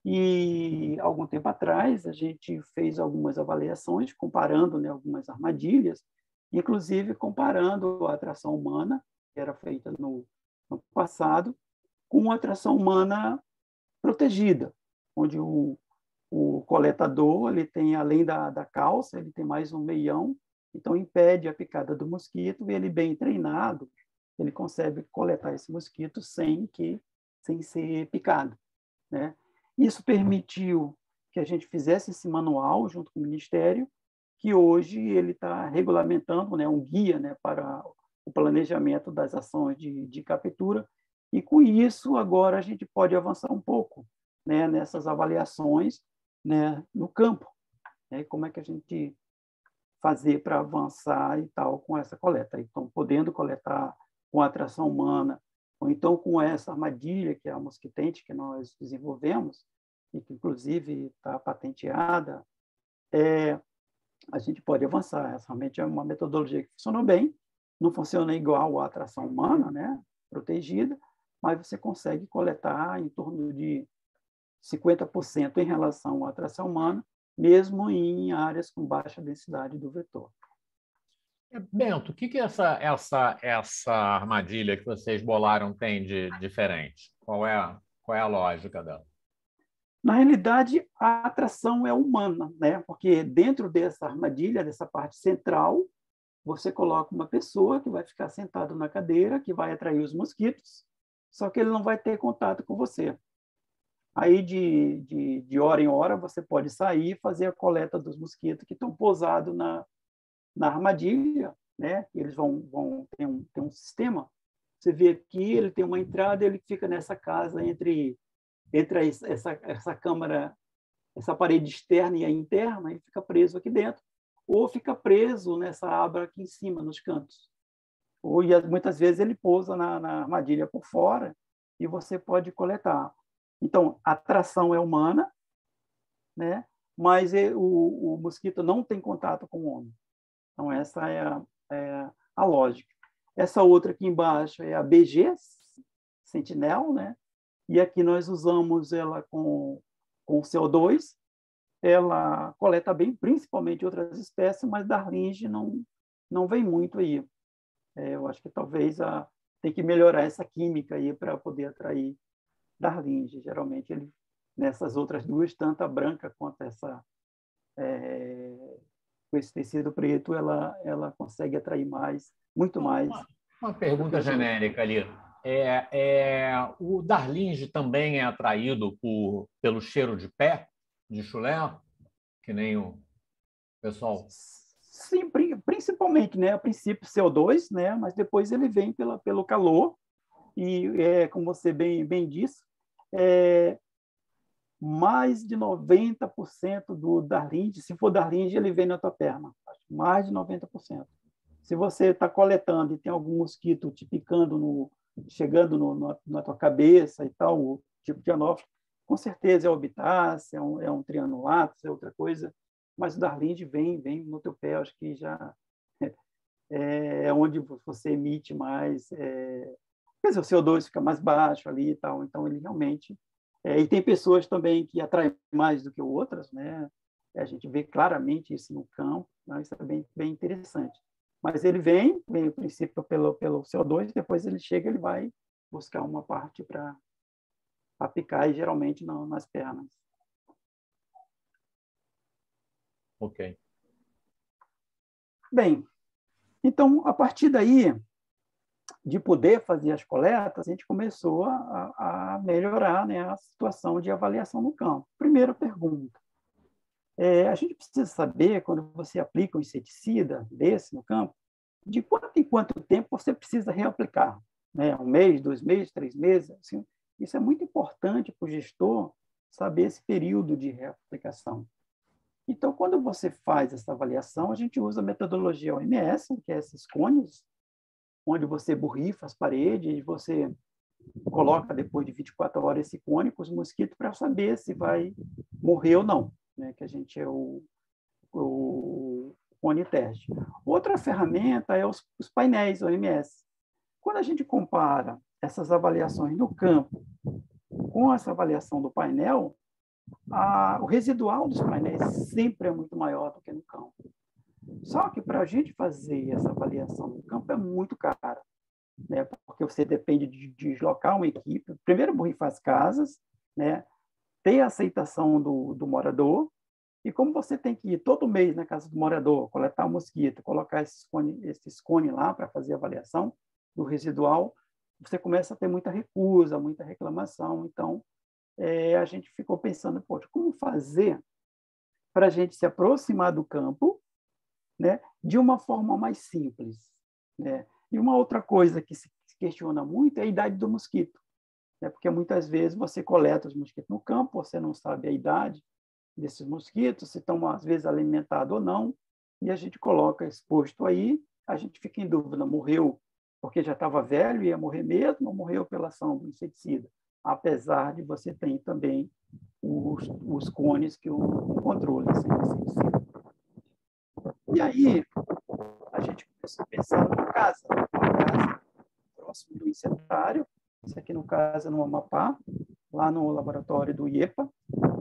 E, algum tempo atrás, a gente fez algumas avaliações, comparando, né, algumas armadilhas, inclusive comparando a atração humana, que era feita no passado, com a atração humana protegida, onde o coletador, ele tem, além da calça, ele tem mais um meião, então impede a picada do mosquito, e ele, bem treinado, ele consegue coletar esse mosquito sem ser picado, né? Isso permitiu que a gente fizesse esse manual junto com o Ministério, que hoje ele está regulamentando, né, um guia, né, para o planejamento das ações de captura, e com isso agora a gente pode avançar um pouco, né, nessas avaliações, né, no campo, né, como é que a gente fazer para avançar e tal com essa coleta. Então, podendo coletar com a atração humana, ou então com essa armadilha, que é a mosquitente, que nós desenvolvemos, e que, inclusive, está patenteada, a gente pode avançar. Essa realmente é uma metodologia que funcionou bem, não funciona igual à atração humana, né, protegida, mas você consegue coletar em torno de 50% em relação à atração humana, mesmo em áreas com baixa densidade do vetor. Bento, o que essa armadilha que vocês bolaram tem de diferente? Qual é a lógica dela? Na realidade, a atração é humana, né? Porque dentro dessa armadilha, dessa parte central, você coloca uma pessoa que vai ficar sentado na cadeira, que vai atrair os mosquitos, só que ele não vai ter contato com você. Aí, de hora em hora, você pode sair e fazer a coleta dos mosquitos que estão pousados na armadilha, né? Eles vão ter um sistema. Você vê aqui, ele tem uma entrada, ele fica nessa casa entre essa câmara, essa parede externa e a interna, ele fica preso aqui dentro, ou fica preso nessa aba aqui em cima, nos cantos. Ou muitas vezes ele pousa na armadilha por fora e você pode coletar. Então, a atração é humana, né? Mas o mosquito não tem contato com o homem. Então, essa é a lógica. Essa outra aqui embaixo é a BG, Sentinel, né? E aqui nós usamos ela com CO2. Ela coleta bem, principalmente outras espécies, mas Darlinge não vem muito aí. Eu acho que talvez tem que melhorar essa química aí para poder atrair Darlinge. Geralmente, nessas outras duas, tanto a branca quanto com esse tecido preto, ela consegue atrair muito mais. Uma pergunta genérica ali. O Darlinge também é atraído pelo cheiro de pé de chulé, que nem o pessoal? Sim, principalmente, né? A princípio CO2, né? Mas depois ele vem pelo calor e como você bem disse, mais de 90% do Darlinge, se for Darlinge, ele vem na tua perna, mais de 90%. Se você está coletando e tem algum mosquito te picando, chegando na tua cabeça e tal, o tipo de anófilo, com certeza é orbitácea, é um trianulatus, é outra coisa, mas o Darlinge vem no teu pé, acho que já é onde você emite mais, quer dizer, o CO2 fica mais baixo ali e tal, então ele realmente... e tem pessoas também que atraem mais do que outras, né? A gente vê claramente isso no campo, né? Isso é bem interessante. Mas ele vem no princípio pelo CO2, depois ele chega, ele vai buscar uma parte para picar, e geralmente nas pernas. Ok. Bem, então, a partir daí, de poder fazer as coletas, a gente começou a melhorar, né, a situação de avaliação no campo. Primeira pergunta. A gente precisa saber, quando você aplica um inseticida desse no campo, de quanto em quanto tempo você precisa reaplicar. Né? 1 mês, 2 meses, 3 meses. Assim, isso é muito importante para o gestor saber esse período de reaplicação. Então, quando você faz essa avaliação, a gente usa a metodologia OMS, que é esses cones, onde você borrifa as paredes, você coloca depois de 24 horas esse cone com os mosquitos para saber se vai morrer ou não, né? Que a gente é o cone teste. Outra ferramenta é os painéis OMS. Quando a gente compara essas avaliações no campo com essa avaliação do painel, o residual dos painéis sempre é muito maior do que no campo. Só que para a gente fazer essa avaliação no campo é muito caro, né? Porque você depende de deslocar uma equipe, primeiro borrifar as casas, né? Ter a aceitação do morador, e como você tem que ir todo mês na casa do morador, coletar o mosquito, colocar esses cones lá para fazer a avaliação do residual, você começa a ter muita recusa, muita reclamação. Então, a gente ficou pensando, poxa, como fazer para a gente se aproximar do campo, né, de uma forma mais simples, né? E uma outra coisa que se questiona muito é a idade do mosquito, né? Porque muitas vezes você coleta os mosquitos no campo, você não sabe a idade desses mosquitos, se estão às vezes alimentados ou não, e a gente coloca exposto aí, a gente fica em dúvida, morreu porque já estava velho e ia morrer mesmo, ou morreu pela ação do inseticida, apesar de você ter também os cones que o controle sem inseticida. E aí, a gente começou a pensar numa casa próximo do insetário, isso aqui no caso no Amapá, lá no laboratório do IEPA,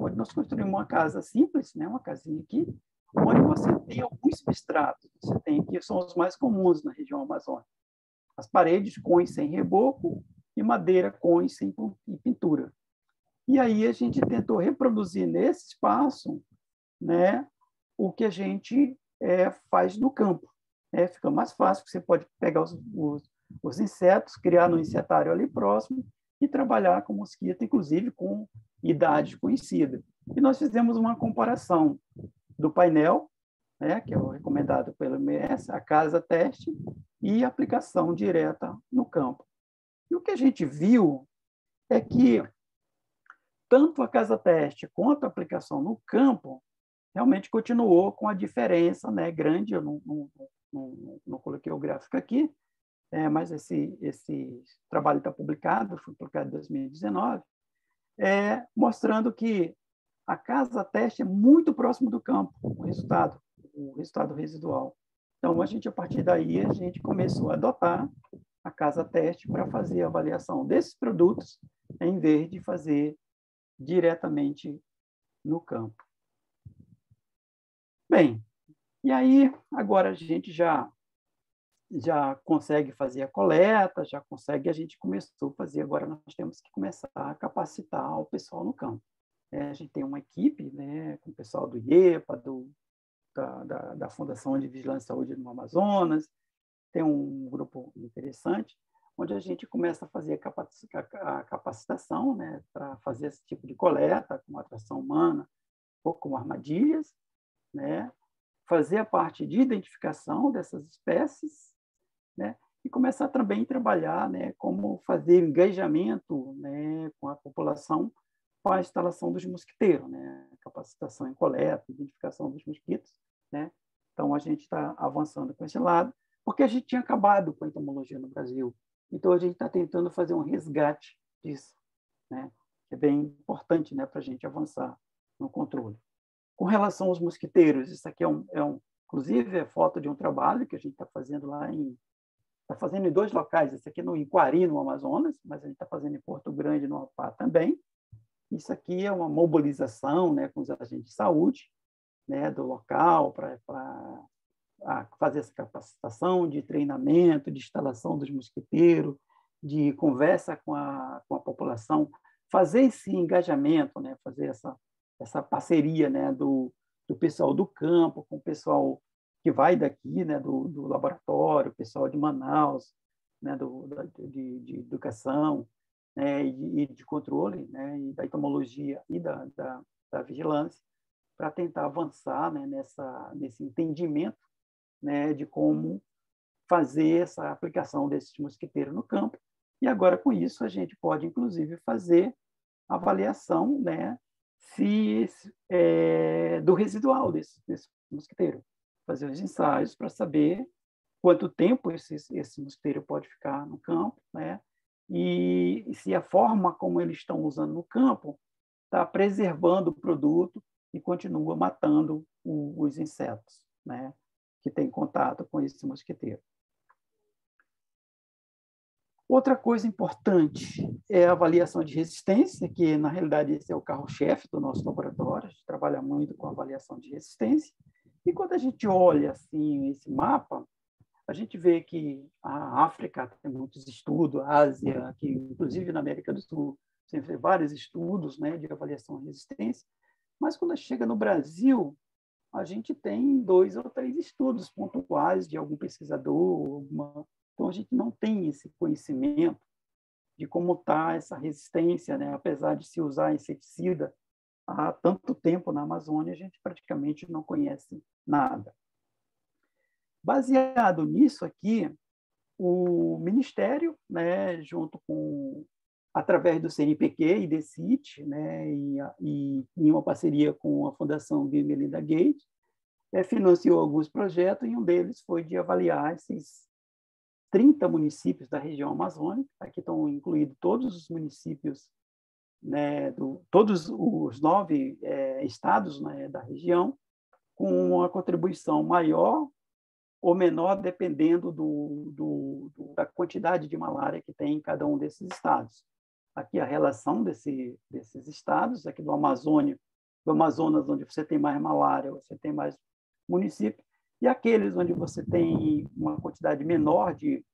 onde nós construímos uma casa simples, né, uma casinha aqui, onde você tem alguns substratos, você tem que são os mais comuns na região amazônica. As paredes, cones sem reboco, e madeira, cones sem pintura. E aí a gente tentou reproduzir nesse espaço, né, o que a gente faz no campo. Fica mais fácil, porque você pode pegar os insetos, criar no insetário ali próximo e trabalhar com mosquito, inclusive com idade conhecida. E nós fizemos uma comparação do painel, que é o recomendado pelo MS, a casa-teste, e aplicação direta no campo. E o que a gente viu é que tanto a casa-teste quanto a aplicação no campo realmente continuou com a diferença, né, grande. Eu não coloquei o gráfico aqui, mas esse trabalho está publicado, foi publicado em 2019, mostrando que a casa-teste é muito próximo do campo, o resultado residual. Então, a partir daí, a gente começou a adotar a casa-teste para fazer a avaliação desses produtos, em vez de fazer diretamente no campo. Bem, e aí, agora a gente já consegue fazer a coleta, a gente começou a fazer, agora nós temos que começar a capacitar o pessoal no campo. A gente tem uma equipe, né, com o pessoal do IEPA, da Fundação de Vigilância e Saúde no Amazonas, tem um grupo interessante, onde a gente começa a fazer a capacitação, né, para fazer esse tipo de coleta, com atração humana ou com armadilhas, né, fazer a parte de identificação dessas espécies, né, e começar também a trabalhar, né, como fazer engajamento, né, com a população para a instalação dos mosquiteiros, né, capacitação em coleta, identificação dos mosquitos, né. Então, a gente está avançando com esse lado, porque a gente tinha acabado com a entomologia no Brasil. Então, a gente está tentando fazer um resgate disso, né, que é bem importante, né, para a gente avançar no controle. Com relação aos mosquiteiros, isso aqui inclusive, é foto de um trabalho que a gente está fazendo está fazendo em 2 locais, esse aqui no Inquari, no Amazonas, mas a gente está fazendo em Porto Grande, no Amapá também. Isso aqui é uma mobilização, né, com os agentes de saúde, né, do local, para fazer essa capacitação de treinamento, de instalação dos mosquiteiros, de conversa com a população, fazer esse engajamento, né, fazer essa parceria, né, do pessoal do campo com o pessoal que vai daqui, né, do laboratório, o pessoal de Manaus, né, de educação, né, e de controle, né, e da entomologia e da vigilância, para tentar avançar, né, nesse entendimento, né, de como fazer essa aplicação desses mosquiteiros no campo. E agora, com isso, a gente pode, inclusive, fazer avaliação, né, do residual desse mosquiteiro. Fazer os ensaios para saber quanto tempo esse mosquiteiro pode ficar no campo, né, e se a forma como eles estão usando no campo está preservando o produto e continua matando os insetos, né, que têm contato com esse mosquiteiro. Outra coisa importante é a avaliação de resistência, que, na realidade, esse é o carro-chefe do nosso laboratório. A gente trabalha muito com avaliação de resistência. E quando a gente olha assim, esse mapa, a gente vê que a África tem muitos estudos, a Ásia, que, inclusive na América do Sul, sempre vários estudos, né, de avaliação de resistência. Mas quando chega no Brasil, a gente tem 2 ou 3 estudos pontuais de algum pesquisador, então a gente não tem esse conhecimento de como está essa resistência, né? Apesar de se usar inseticida há tanto tempo na Amazônia, a gente praticamente não conhece nada. Baseado nisso aqui, o Ministério, né, através do CNPq e DECIT, né, e em uma parceria com a Fundação Bill e Melinda Gates, financiou alguns projetos, e um deles foi de avaliar esses 30 municípios da região amazônica. Aqui estão incluídos todos os municípios, né, todos os 9 estados, né, da região, com uma contribuição maior ou menor, dependendo da quantidade de malária que tem em cada um desses estados. Aqui a relação desses estados, aqui do Amazonas, onde você tem mais malária, você tem mais município, e aqueles onde você tem uma quantidade menor de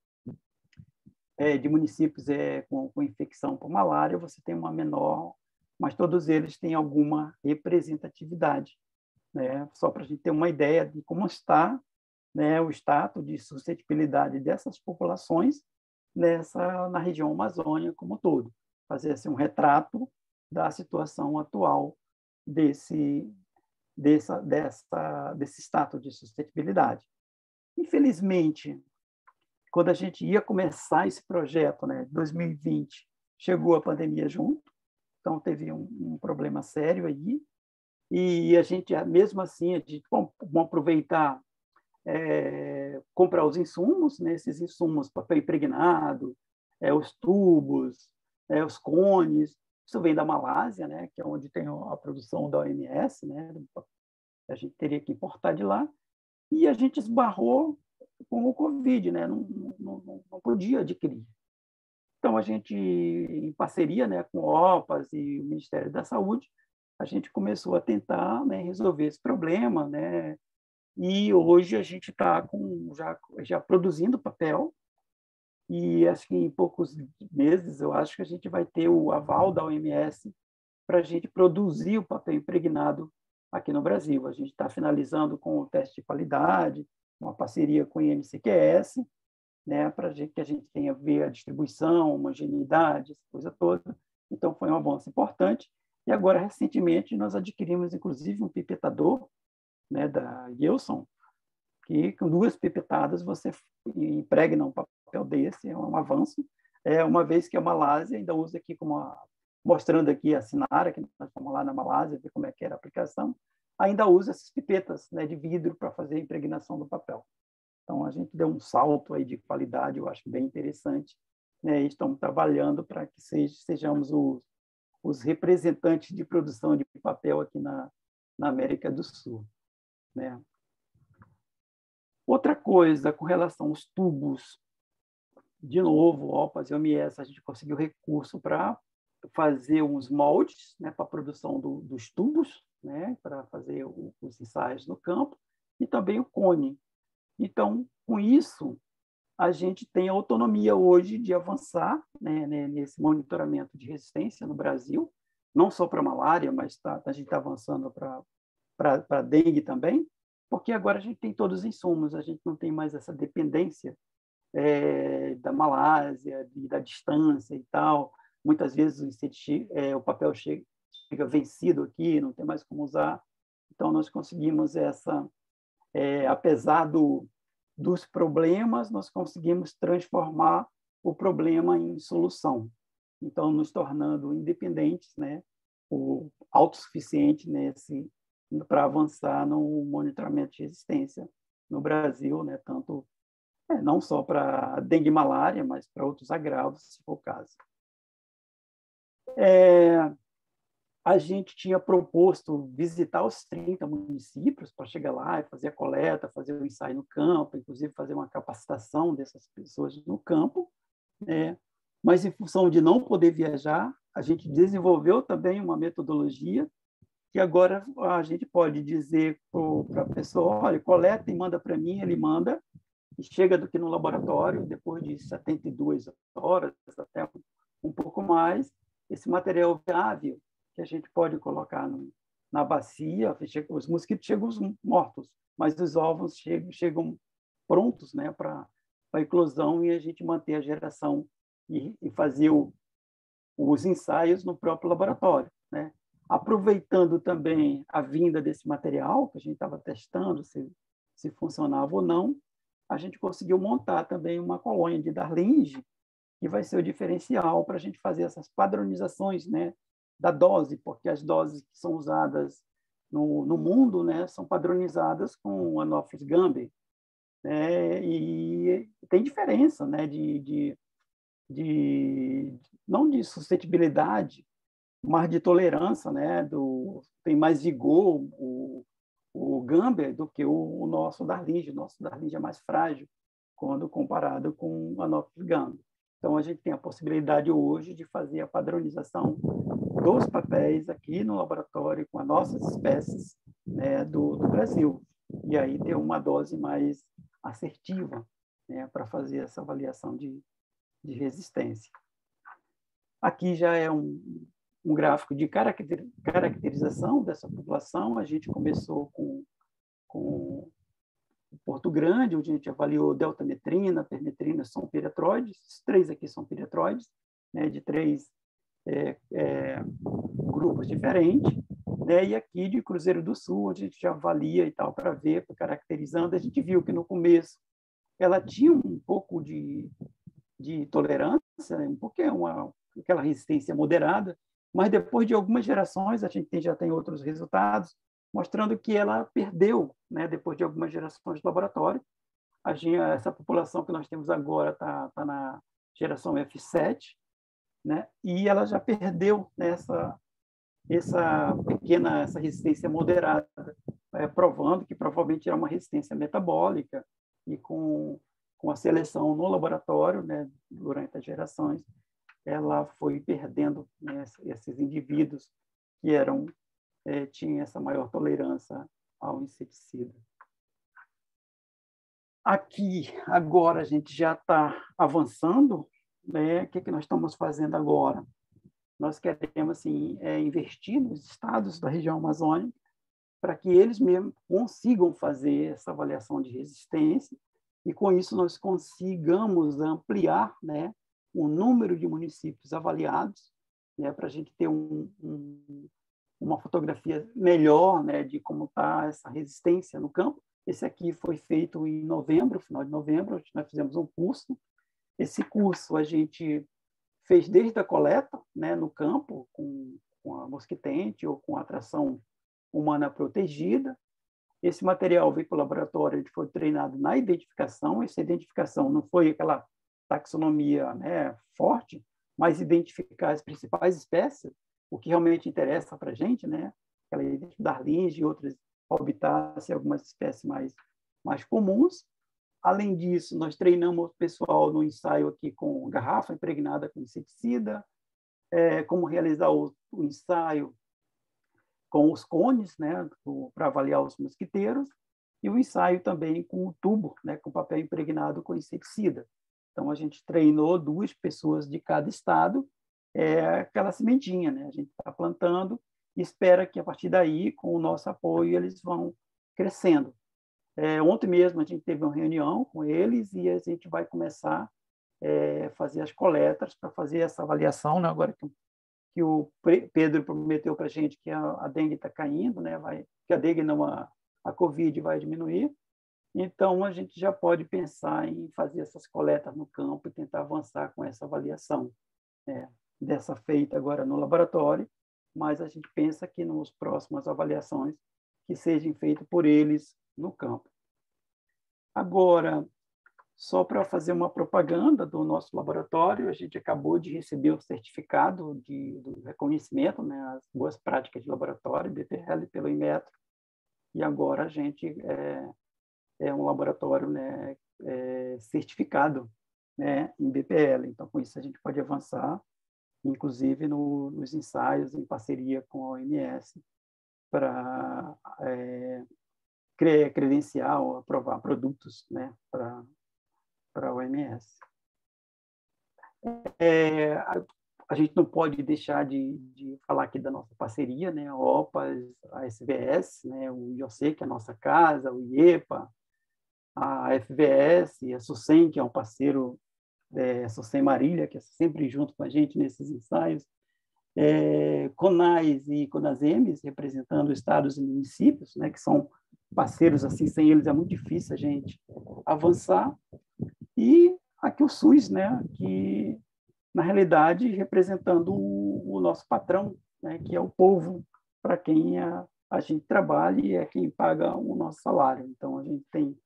municípios com infecção por malária, você tem uma menor, mas todos eles têm alguma representatividade, né? Só para a gente ter uma ideia de como está né, o status de suscetibilidade dessas populações na região Amazônia como um todo, fazer assim, um retrato da situação atual desse status de suscetibilidade. Infelizmente, quando a gente ia começar esse projeto, né, 2020, chegou a pandemia junto, então teve um problema sério aí, e a gente, mesmo assim, a gente vamos aproveitar, comprar os insumos, né, esses insumos, papel impregnado, os tubos, os cones, isso vem da Malásia, né, que é onde tem a produção da OMS, né, a gente teria que importar de lá, e a gente esbarrou com o Covid, né, não podia adquirir. Então, a gente, em parceria, né, com o OPAS e o Ministério da Saúde, a gente começou a tentar, né, resolver esse problema, né, e hoje a gente está já produzindo papel, e acho que em poucos meses eu acho que a gente vai ter o aval da OMS para a gente produzir o papel impregnado aqui no Brasil. A gente está finalizando com o teste de qualidade, uma parceria com o IMCQS, né, para que a gente tenha ver a distribuição, homogeneidade, essa coisa toda. Então, foi um avanço importante. E agora, recentemente, nós adquirimos, inclusive, um pipetador, né, da Gilson, que com 2 pipetadas você impregna um papel desse, é um avanço. Uma vez que a Malásia ainda usa aqui mostrando aqui a Sinara, que nós fomos lá na Malásia, ver como é que era a aplicação, ainda usa essas pipetas, né, de vidro para fazer a impregnação do papel. Então, a gente deu um salto aí de qualidade, eu acho bem interessante, né? E estamos trabalhando para que sejamos os representantes de produção de papel aqui na América do Sul, né? Outra coisa, com relação aos tubos, de novo, OPAS e OMS, a gente conseguiu recurso para fazer uns moldes, né, para a produção dos tubos, né, para fazer os ensaios no campo, e também o cone. Então, com isso, a gente tem a autonomia hoje de avançar, né, nesse monitoramento de resistência no Brasil, não só para malária, mas a gente está avançando para dengue também, porque agora a gente tem todos os insumos, a gente não tem mais essa dependência da Malásia, da distância e tal. Muitas vezes o papel chega vencido aqui, não tem mais como usar. Então, nós conseguimos apesar dos problemas, nós conseguimos transformar o problema em solução. Então, nos tornando independentes, né, autossuficientes para avançar no monitoramento de resistência no Brasil, né, tanto não só para dengue e malária, mas para outros agravos, se for o caso. A gente tinha proposto visitar os 30 municípios para chegar lá e fazer a coleta, fazer o ensaio no campo, inclusive fazer uma capacitação dessas pessoas no campo, né? Mas, em função de não poder viajar, a gente desenvolveu também uma metodologia que agora a gente pode dizer para a pessoa, olha, coleta e manda para mim, ele manda, e chega aqui no laboratório, depois de 72 horas, até um pouco mais, esse material viável que a gente pode colocar na bacia, os mosquitos chegam mortos, mas os ovos chegam prontos, né, para a eclosão, e a gente manter a geração e fazer os ensaios no próprio laboratório, né? Aproveitando também a vinda desse material, que a gente estava testando se funcionava ou não, a gente conseguiu montar também uma colônia de Darlinge, que vai ser o diferencial para a gente fazer essas padronizações, né, da dose, porque as doses que são usadas no mundo, né, são padronizadas com Anopheles gambiae, né, e tem diferença, né, não de suscetibilidade, mas de tolerância, né, tem mais vigor o Gambia do que o nosso Darlinge. O nosso Darlinge é mais frágil quando comparado com o Anopheles gambiae. Então, a gente tem a possibilidade hoje de fazer a padronização dos papéis aqui no laboratório com as nossas espécies, né, do Brasil. E aí ter uma dose mais assertiva, né, para fazer essa avaliação de resistência. Aqui já é um gráfico de caracterização dessa população. A gente começou com Porto Grande, onde a gente avaliou deltametrina, permetrina, são piretroides. Esses 3 aqui são piretroides, né, de 3 grupos diferentes. Né, e aqui de Cruzeiro do Sul, onde a gente avalia e tal, para ver, caracterizando, a gente viu que no começo ela tinha um pouco de tolerância, né, um pouquinho, aquela resistência moderada, mas depois de algumas gerações, a gente já tem outros resultados, mostrando que ela perdeu, né, depois de algumas gerações de laboratório. Essa população que nós temos agora está na geração F7, né, e ela já perdeu essa resistência moderada, provando que provavelmente era uma resistência metabólica, e com a seleção no laboratório, né, durante as gerações, ela foi perdendo, né, esses indivíduos que tinham essa maior tolerância ao inseticida. Aqui, agora, a gente já está avançando, né? O que nós estamos fazendo agora? Nós queremos assim, investir nos estados da região amazônica para que eles mesmos consigam fazer essa avaliação de resistência e, com isso, nós consigamos ampliar, né, o número de municípios avaliados, né, para a gente ter uma fotografia melhor, né, de como está essa resistência no campo. Esse aqui foi feito em novembro, final de novembro, nós fizemos um curso. Esse curso a gente fez desde a coleta, né, no campo, com a mosquitente ou com a atração humana protegida. Esse material veio para o laboratório, a gente foi treinado na identificação. Essa identificação não foi aquela taxonomia, né, forte, mas identificar as principais espécies, o que realmente interessa para a gente, né, aquela Darlings e outras orbitáceas, algumas espécies mais comuns. Além disso, nós treinamos o pessoal no ensaio aqui com garrafa impregnada com inseticida, como realizar o ensaio com os cones, né, para avaliar os mosquiteiros, e o ensaio também com o tubo, né, com papel impregnado com inseticida. Então, a gente treinou 2 pessoas de cada estado, aquela sementinha, né? A gente está plantando e espera que, a partir daí, com o nosso apoio, eles vão crescendo. Ontem mesmo a gente teve uma reunião com eles e a gente vai começar a fazer as coletas para fazer essa avaliação, né? Agora que o Pedro prometeu para a gente que a dengue está caindo, né? Que a dengue não, a Covid vai diminuir. Então, a gente já pode pensar em fazer essas coletas no campo e tentar avançar com essa avaliação, dessa feita agora no laboratório, mas a gente pensa que nas próximas avaliações que sejam feitas por eles no campo. Agora, só para fazer uma propaganda do nosso laboratório, a gente acabou de receber o certificado do reconhecimento, né, as boas práticas de laboratório, BPL, pelo Inmetro, e agora a gente é um laboratório, né, certificado, né, em BPL. Então, com isso, a gente pode avançar, inclusive nos ensaios em parceria com a OMS, para credenciar ou aprovar produtos, né, para a OMS. A gente não pode deixar de falar aqui da nossa parceria, né, a OPAS, a SVS, né, o IOC, que é a nossa casa, o IEPA, a FVS, a SUSEM, que é um parceiro, a SUSEM Marília, que é sempre junto com a gente nesses ensaios, CONAS e CONASEMES, representando estados e municípios, né, que são parceiros, assim, sem eles é muito difícil a gente avançar, e aqui o SUS, né, que, na realidade, representando o nosso patrão, né, que é o povo para quem a gente trabalha e é quem paga o nosso salário. Então, a gente tem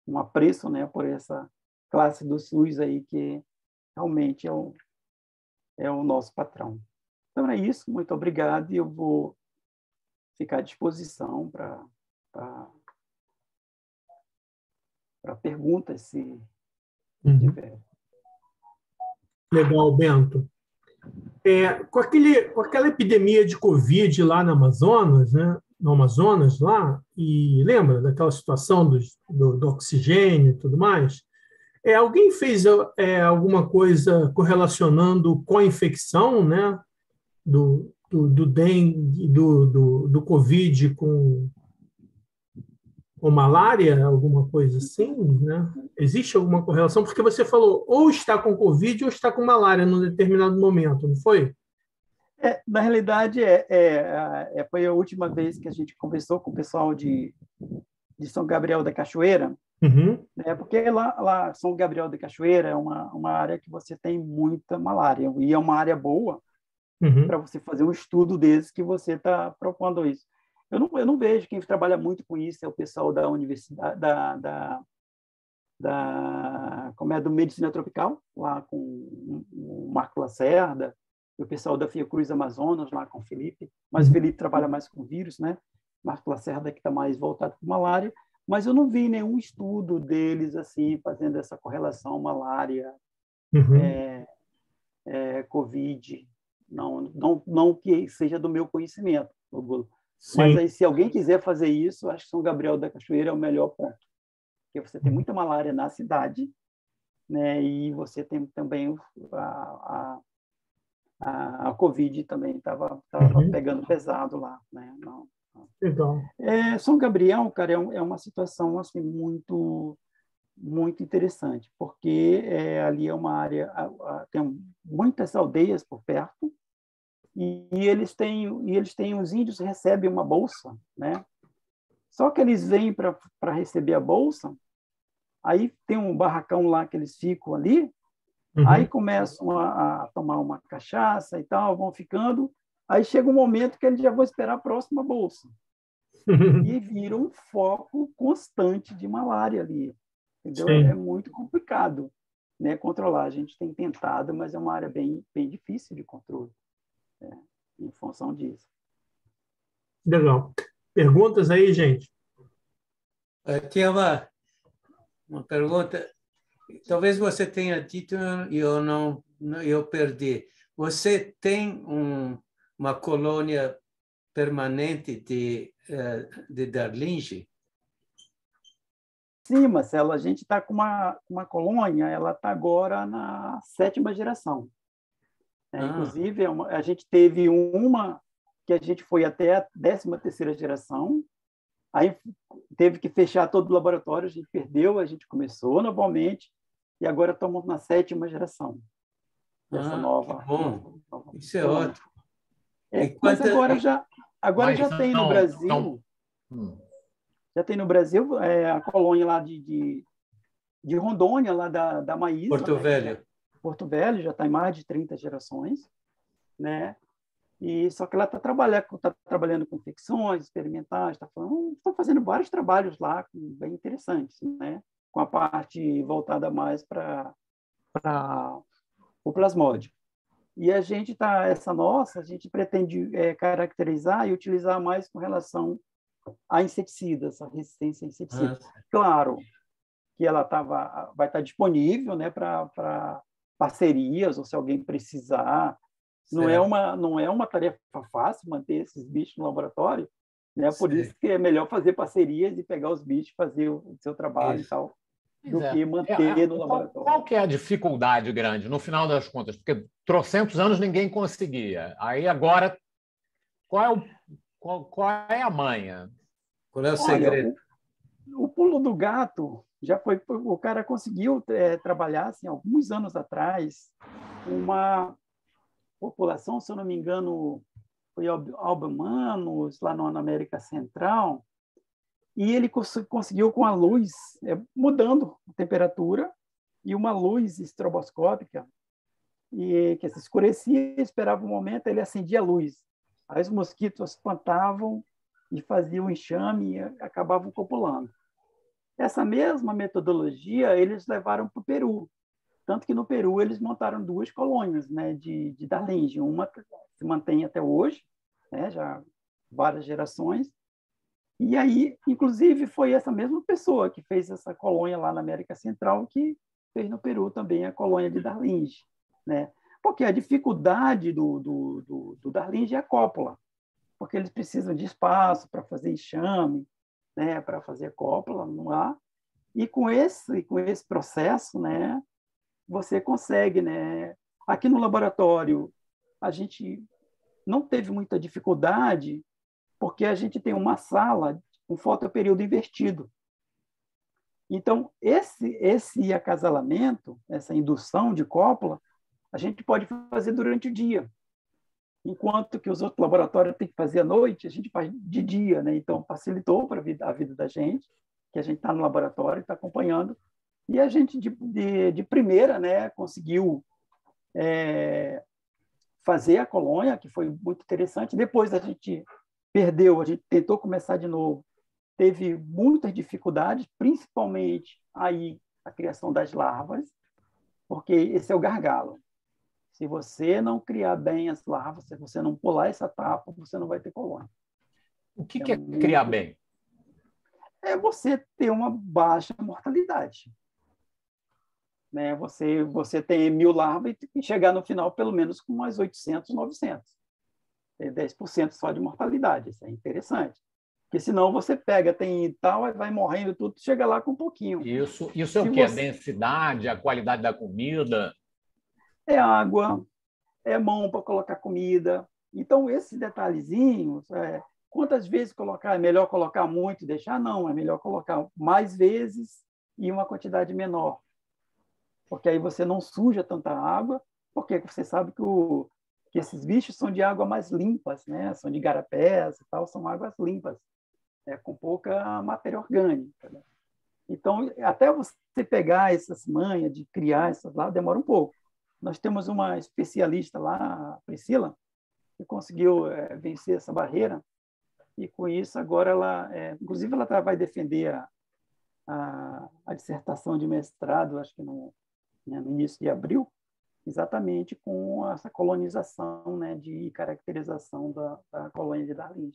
um apreço, né, por essa classe do SUS aí, que realmente é o nosso patrão. Então, é isso. Muito obrigado. E eu vou ficar à disposição para perguntas, se tiver. Legal, Bento. Com aquela epidemia de Covid lá no Amazonas, né? No Amazonas, lá, e lembra daquela situação do oxigênio e tudo mais? Alguém fez alguma coisa correlacionando com a infecção, né? Do dengue, do Covid com ou malária, alguma coisa assim, né? Existe alguma correlação? Porque você falou ou está com Covid ou está com malária num determinado momento, não foi? Na realidade, foi a última vez que a gente conversou com o pessoal de São Gabriel da Cachoeira, Uhum, né? Porque lá São Gabriel da Cachoeira é uma área que você tem muita malária, e é uma área boa para uhum, você fazer um estudo desse que você está propondo isso. Eu não vejo quem trabalha muito com isso, é o pessoal da universidade, como é, do Medicina Tropical, lá com o Marco Lacerda, e o pessoal da Fiocruz Amazonas, lá com o Felipe, mas o uhum, Felipe trabalha mais com vírus, né? Marco Lacerda que está mais voltado para malária, mas eu não vi nenhum estudo deles assim fazendo essa correlação malária, uhum. Covid, não que seja do meu conhecimento, Gulo. Mas Sim. aí, se alguém quiser fazer isso, acho que São Gabriel da Cachoeira é o melhor ponto, porque você tem Uhum, muita malária na cidade, né? E você tem também a Covid também estava uhum. pegando pesado lá, né? Não. Legal. São Gabriel, cara, é uma situação assim muito interessante, porque ali é uma área, tem muitas aldeias por perto, e eles têm, os índios recebem uma bolsa, né? Só que eles vêm para receber a bolsa, aí tem um barracão lá que eles ficam ali, aí Uhum. começam a tomar uma cachaça e tal, vão ficando, aí chega um momento que eles já vão esperar a próxima bolsa, e vira um foco constante de malária ali, entendeu? É Sim, muito complicado, né, controlar. A gente tem tentado, mas é uma área bem, bem difícil de controle, né, em função disso. legal. Perguntas aí, gente? Tinha uma pergunta. Talvez você tenha dito e eu perdi. Você tem uma colônia permanente de Darlinge? Sim, Marcelo, a gente está com uma colônia, ela está agora na 7ª geração, né? Ah, Inclusive, a gente teve uma que a gente foi até a 13ª geração, aí teve que fechar todo o laboratório, a gente perdeu, a gente começou novamente, e agora estamos na 7ª geração dessa que nova, bom. nova Isso é colônia. ótimo. E Mas agora Mas já tem no Brasil, hum, a colônia lá de Rondônia, lá da Maísa, Porto né, que Velho. Porto Velho, já está em mais de 30 gerações, né? E só que ela está trabalhando com infecções experimentais, estão fazendo vários trabalhos lá bem interessantes, né? Com a parte voltada mais para o plasmódio. E a gente pretende caracterizar e utilizar mais com relação a inseticidas, a resistência a inseticidas. Ah, Claro que ela vai estar disponível, né, para parcerias, ou se alguém precisar. certo. Não é uma tarefa fácil manter esses bichos no laboratório, né? Por Sei. isso que é melhor fazer parcerias e pegar os bichos, fazer o seu trabalho e Isso. tal, pois do é. que manter no Qual laboratório. que é a dificuldade grande, no final das contas? Porque trocentos anos ninguém conseguia. Aí agora, qual é a manha? Qual é o Olha, segredo? o pulo do gato já foi, o cara conseguiu trabalhar assim, alguns anos atrás, uma população, se eu não me engano, foi albimanos lá na América Central, e ele conseguiu com a luz, mudando a temperatura, e uma luz estroboscópica, e que se escurecia, esperava um momento, ele acendia a luz. Aí os mosquitos espantavam e faziam enxame e acabavam copulando. Essa mesma metodologia eles levaram para o Peru, tanto que no Peru eles montaram 2 colônias, né, de Darlinge. Uma se mantém até hoje, né, já várias gerações. E aí, inclusive, foi essa mesma pessoa que fez essa colônia lá na América Central que fez no Peru também a colônia de Darlinge, né? Porque a dificuldade do Darlinge é a cópula, porque eles precisam de espaço para fazer enxame, né, para fazer cópula no ar. E com esse processo, né, você consegue, né? Aqui no laboratório, a gente não teve muita dificuldade, porque a gente tem uma sala um fotoperíodo invertido. Então, esse acasalamento, essa indução de cópula, a gente pode fazer durante o dia. Enquanto que os outros laboratórios têm que fazer à noite, a gente faz de dia, né? Então, facilitou para a vida da gente, que a gente está no laboratório, está acompanhando, e a gente, de primeira, né, conseguiu fazer a colônia, que foi muito interessante. Depois a gente perdeu, a gente tentou começar de novo, teve muitas dificuldades, principalmente aí a criação das larvas, porque esse é o gargalo. Se você não criar bem as larvas, se você não pular essa etapa, você não vai ter colônia. O que é criar bem? É você ter uma baixa mortalidade. Né? Você tem 1.000 larvas e chegar no final pelo menos com umas 800, 900. Tem 10% só de mortalidade. Isso é interessante. Porque senão você pega, tem e tal, aí vai morrendo tudo, chega lá com um pouquinho. Isso é o quê? A densidade, a qualidade da comida? É água, é mão para colocar comida. Então, esses detalhezinhos, quantas vezes colocar? É melhor colocar muito e deixar? Não, é melhor colocar mais vezes e uma quantidade menor. Porque aí você não suja tanta água, porque você sabe que esses bichos são de água mais limpas, né? São de igarapés e tal, são águas limpas, com pouca matéria orgânica. Né? Então, até você pegar essas manhas de criar essas lá, demora um pouco. Nós temos uma especialista lá, a Priscila, que conseguiu vencer essa barreira, e com isso agora inclusive ela vai defender a dissertação de mestrado, acho que no início de abril, exatamente com essa colonização, né, de caracterização da colônia de Darling.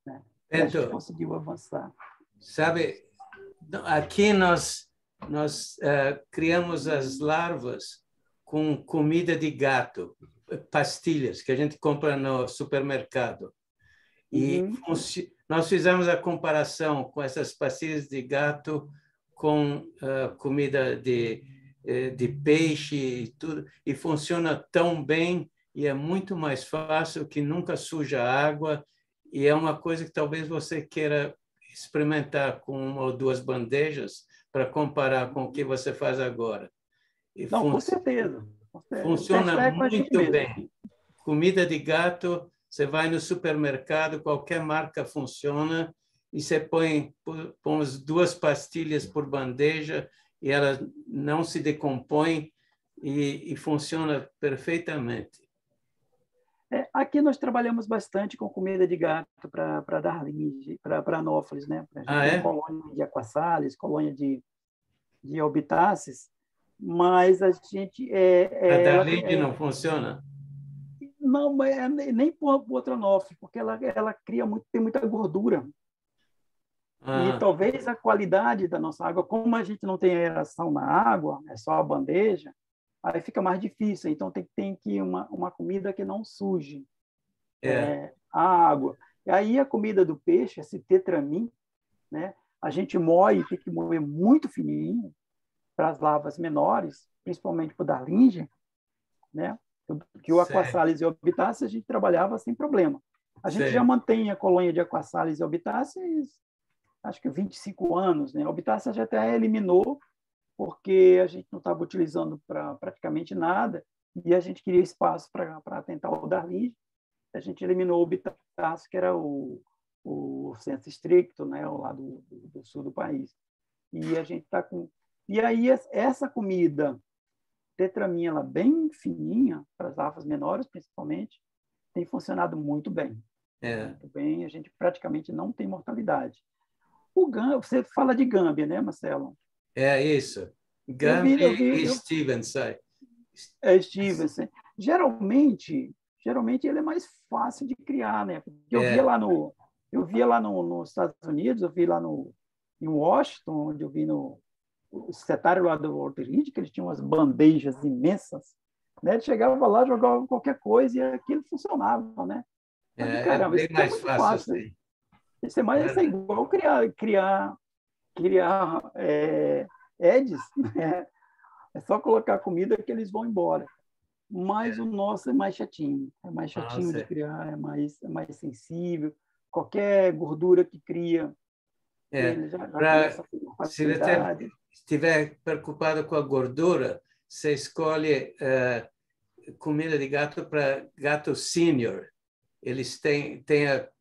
Né? A gente conseguiu avançar. Sabe, aqui nós criamos as larvas com comida de gato, pastilhas que a gente compra no supermercado. E nós fizemos a comparação com essas pastilhas de gato com comida de peixe e tudo, e funciona tão bem e é muito mais fácil, que nunca suja a água, e é uma coisa que talvez você queira experimentar com uma ou duas bandejas para comparar com o que você faz agora. E não, com certeza. Funciona muito bem. Comida de gato, você vai no supermercado, qualquer marca funciona, e você põe as 2 pastilhas por bandeja e ela não se decompõe e funciona perfeitamente. Aqui nós trabalhamos bastante com comida de gato para Darling, para Anófelis, né? A gente tem colônia de aquassalis, colônia de orbitáceas, mas a gente... a Darling não funciona? Não, nem por outra anófile, porque ela tem muita gordura. E talvez a qualidade da nossa água, como a gente não tem aeração na água, é só a bandeja, aí fica mais difícil. Então, tem que ir uma comida que não suje a água. E aí, a comida do peixe, esse tetramin, né? A gente moe, tem que moer muito fininho para as larvas menores, principalmente para o Darling, né? Que o aquassalis e orbitáceas a gente trabalhava sem problema. A gente já mantém a colônia de aquassalis e orbitáceas, acho que 25 anos. Né? A orbitácea já até eliminou, porque a gente não estava utilizando para praticamente nada, e a gente queria espaço para tentar o Darling. A gente eliminou o orbitácea, que era o senso estricto, né? Lá do sul do país. E a gente está com... E aí, essa comida tetramin, ela bem fininha, para as larvas menores, principalmente, tem funcionado muito bem. Muito bem, a gente praticamente não tem mortalidade. Você fala de Gâmbia, né, Marcelo? É isso. Gâmbia e Stevenson. Stevenson. Geralmente ele é mais fácil de criar, né? Porque eu via lá nos Estados Unidos, eu vi lá em Washington, onde eu vi o secretário lá do Walter Reed, que eles tinham umas bandejas imensas, né? Ele chegava lá, jogava qualquer coisa e aquilo funcionava, né? Caramba, bem isso mais é muito fácil. fácil. Isso é igual criar Eds, né? É só colocar comida que eles vão embora. Mas o nosso é mais chatinho. É mais chatinho de criar, é mais sensível. Qualquer gordura que cria Ele já Pra, começa com se você facilidade. estiver preocupado com a gordura, você escolhe comida de gato para gato sênior. Eles têm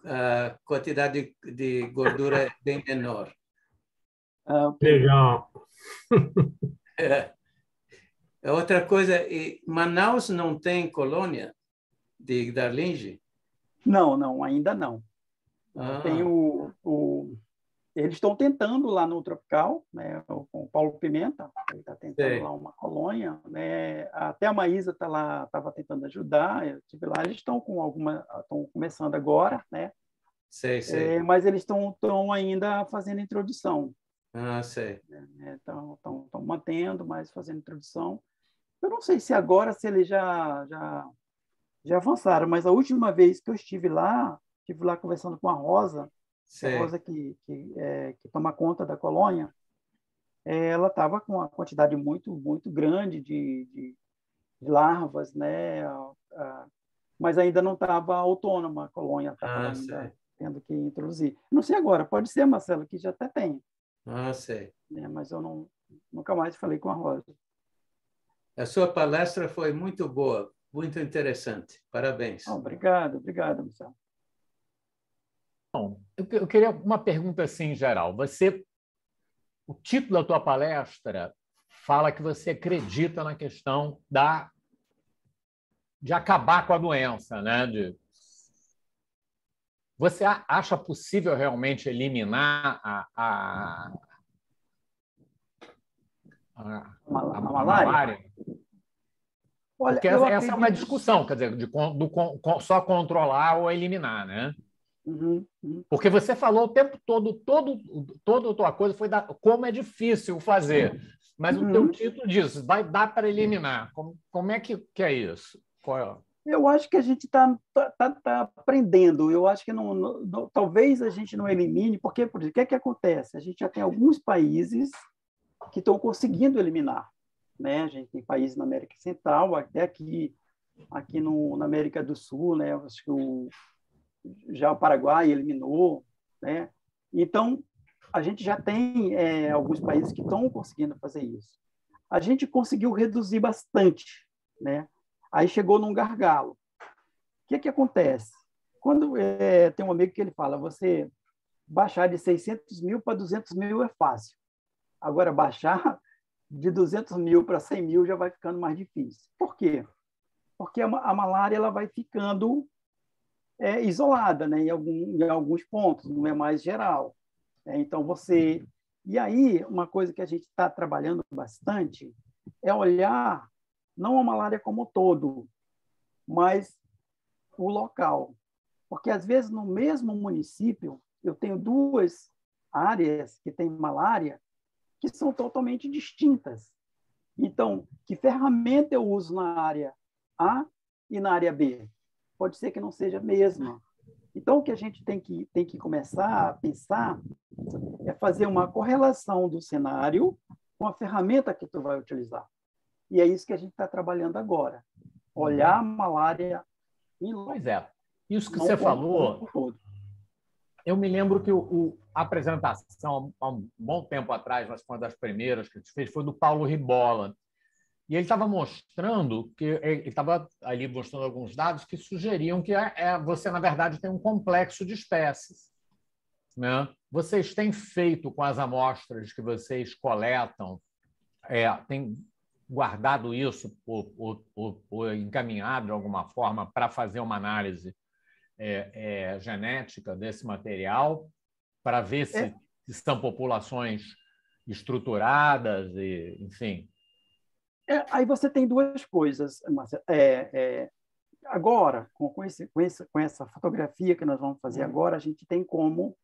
a quantidade de gordura bem menor. Ah, ok. Legal. Outra coisa, Manaus não tem colônia de Darlinge? Não, ainda não. Tem Ah, eles estão tentando lá no Tropical, né, com o Paulo Pimenta, ele está tentando sei, lá uma colônia, né, até a Maísa está lá, estava tentando ajudar, eu estive lá, eles estão começando agora, né, sei. mas eles estão ainda fazendo introdução, Ah, sei. né, estão mantendo, mas fazendo introdução. Eu não sei se agora, se eles já avançaram, mas a última vez que eu estive lá conversando com a Rosa, Sei. que toma conta da colônia, ela estava com uma quantidade muito, muito grande de larvas, né? Mas ainda não estava autônoma a colônia, estava Ah, ainda sei. tendo que introduzir. Não sei agora, pode ser, Marcelo, que já até tem, Ah, sei. né? Mas eu nunca mais falei com a Rosa. A sua palestra foi muito boa, muito interessante. Parabéns. Obrigado, Marcelo. Bom, eu queria uma pergunta assim em geral. O título da tua palestra fala que você acredita na questão de acabar com a doença, né? Você acha possível realmente eliminar A a malária? malária? Olha, Porque eu essa é uma acredito. discussão, quer dizer, só controlar ou eliminar, né? Uhum, uhum. Porque você falou o tempo toda a tua coisa foi como é difícil fazer. Mas o teu Uhum. título diz, vai dar para eliminar. Como é que é isso? Eu acho que a gente está aprendendo. Eu acho que talvez a gente não elimine, porque, por exemplo, o que acontece? A gente já tem alguns países que estão conseguindo eliminar. Né? A gente tem países na América Central, até aqui na América do Sul, né? Acho que já o Paraguai eliminou. Né? Então, a gente já tem alguns países que estão conseguindo fazer isso. A gente conseguiu reduzir bastante, né? Aí chegou num gargalo. O que acontece? Quando tem um amigo que ele fala, você baixar de 600 mil para 200 mil é fácil. Agora, baixar de 200 mil para 100 mil já vai ficando mais difícil. Por quê? Porque a malária ela vai ficando isolada, né? Em alguns pontos, não é mais geral. Então, E aí, uma coisa que a gente está trabalhando bastante é olhar não a malária como um todo, mas o local. Porque, às vezes, no mesmo município, eu tenho duas áreas que têm malária que são totalmente distintas. Então, que ferramenta eu uso na área A e na área B? Pode ser que não seja a mesma. Então, o que a gente tem que começar a pensar é fazer uma correlação do cenário com a ferramenta que tu vai utilizar. E é isso que a gente está trabalhando agora. Olhar a malária em Pois é. Isso que não você como falou, todo. eu me lembro que a apresentação, há um bom tempo atrás, mas foi uma das primeiras que a gente fez, foi do Paulo Ribola. E ele estava mostrando ele estava ali mostrando alguns dados que sugeriam que você, na verdade, tem um complexo de espécies. Né? Vocês têm feito com as amostras que vocês coletam, têm guardado isso ou encaminhado de alguma forma para fazer uma análise genética desse material, para ver se são populações estruturadas, enfim. Aí você tem duas coisas, Marcelo. Agora, com essa fotografia que nós vamos fazer agora, a gente tem como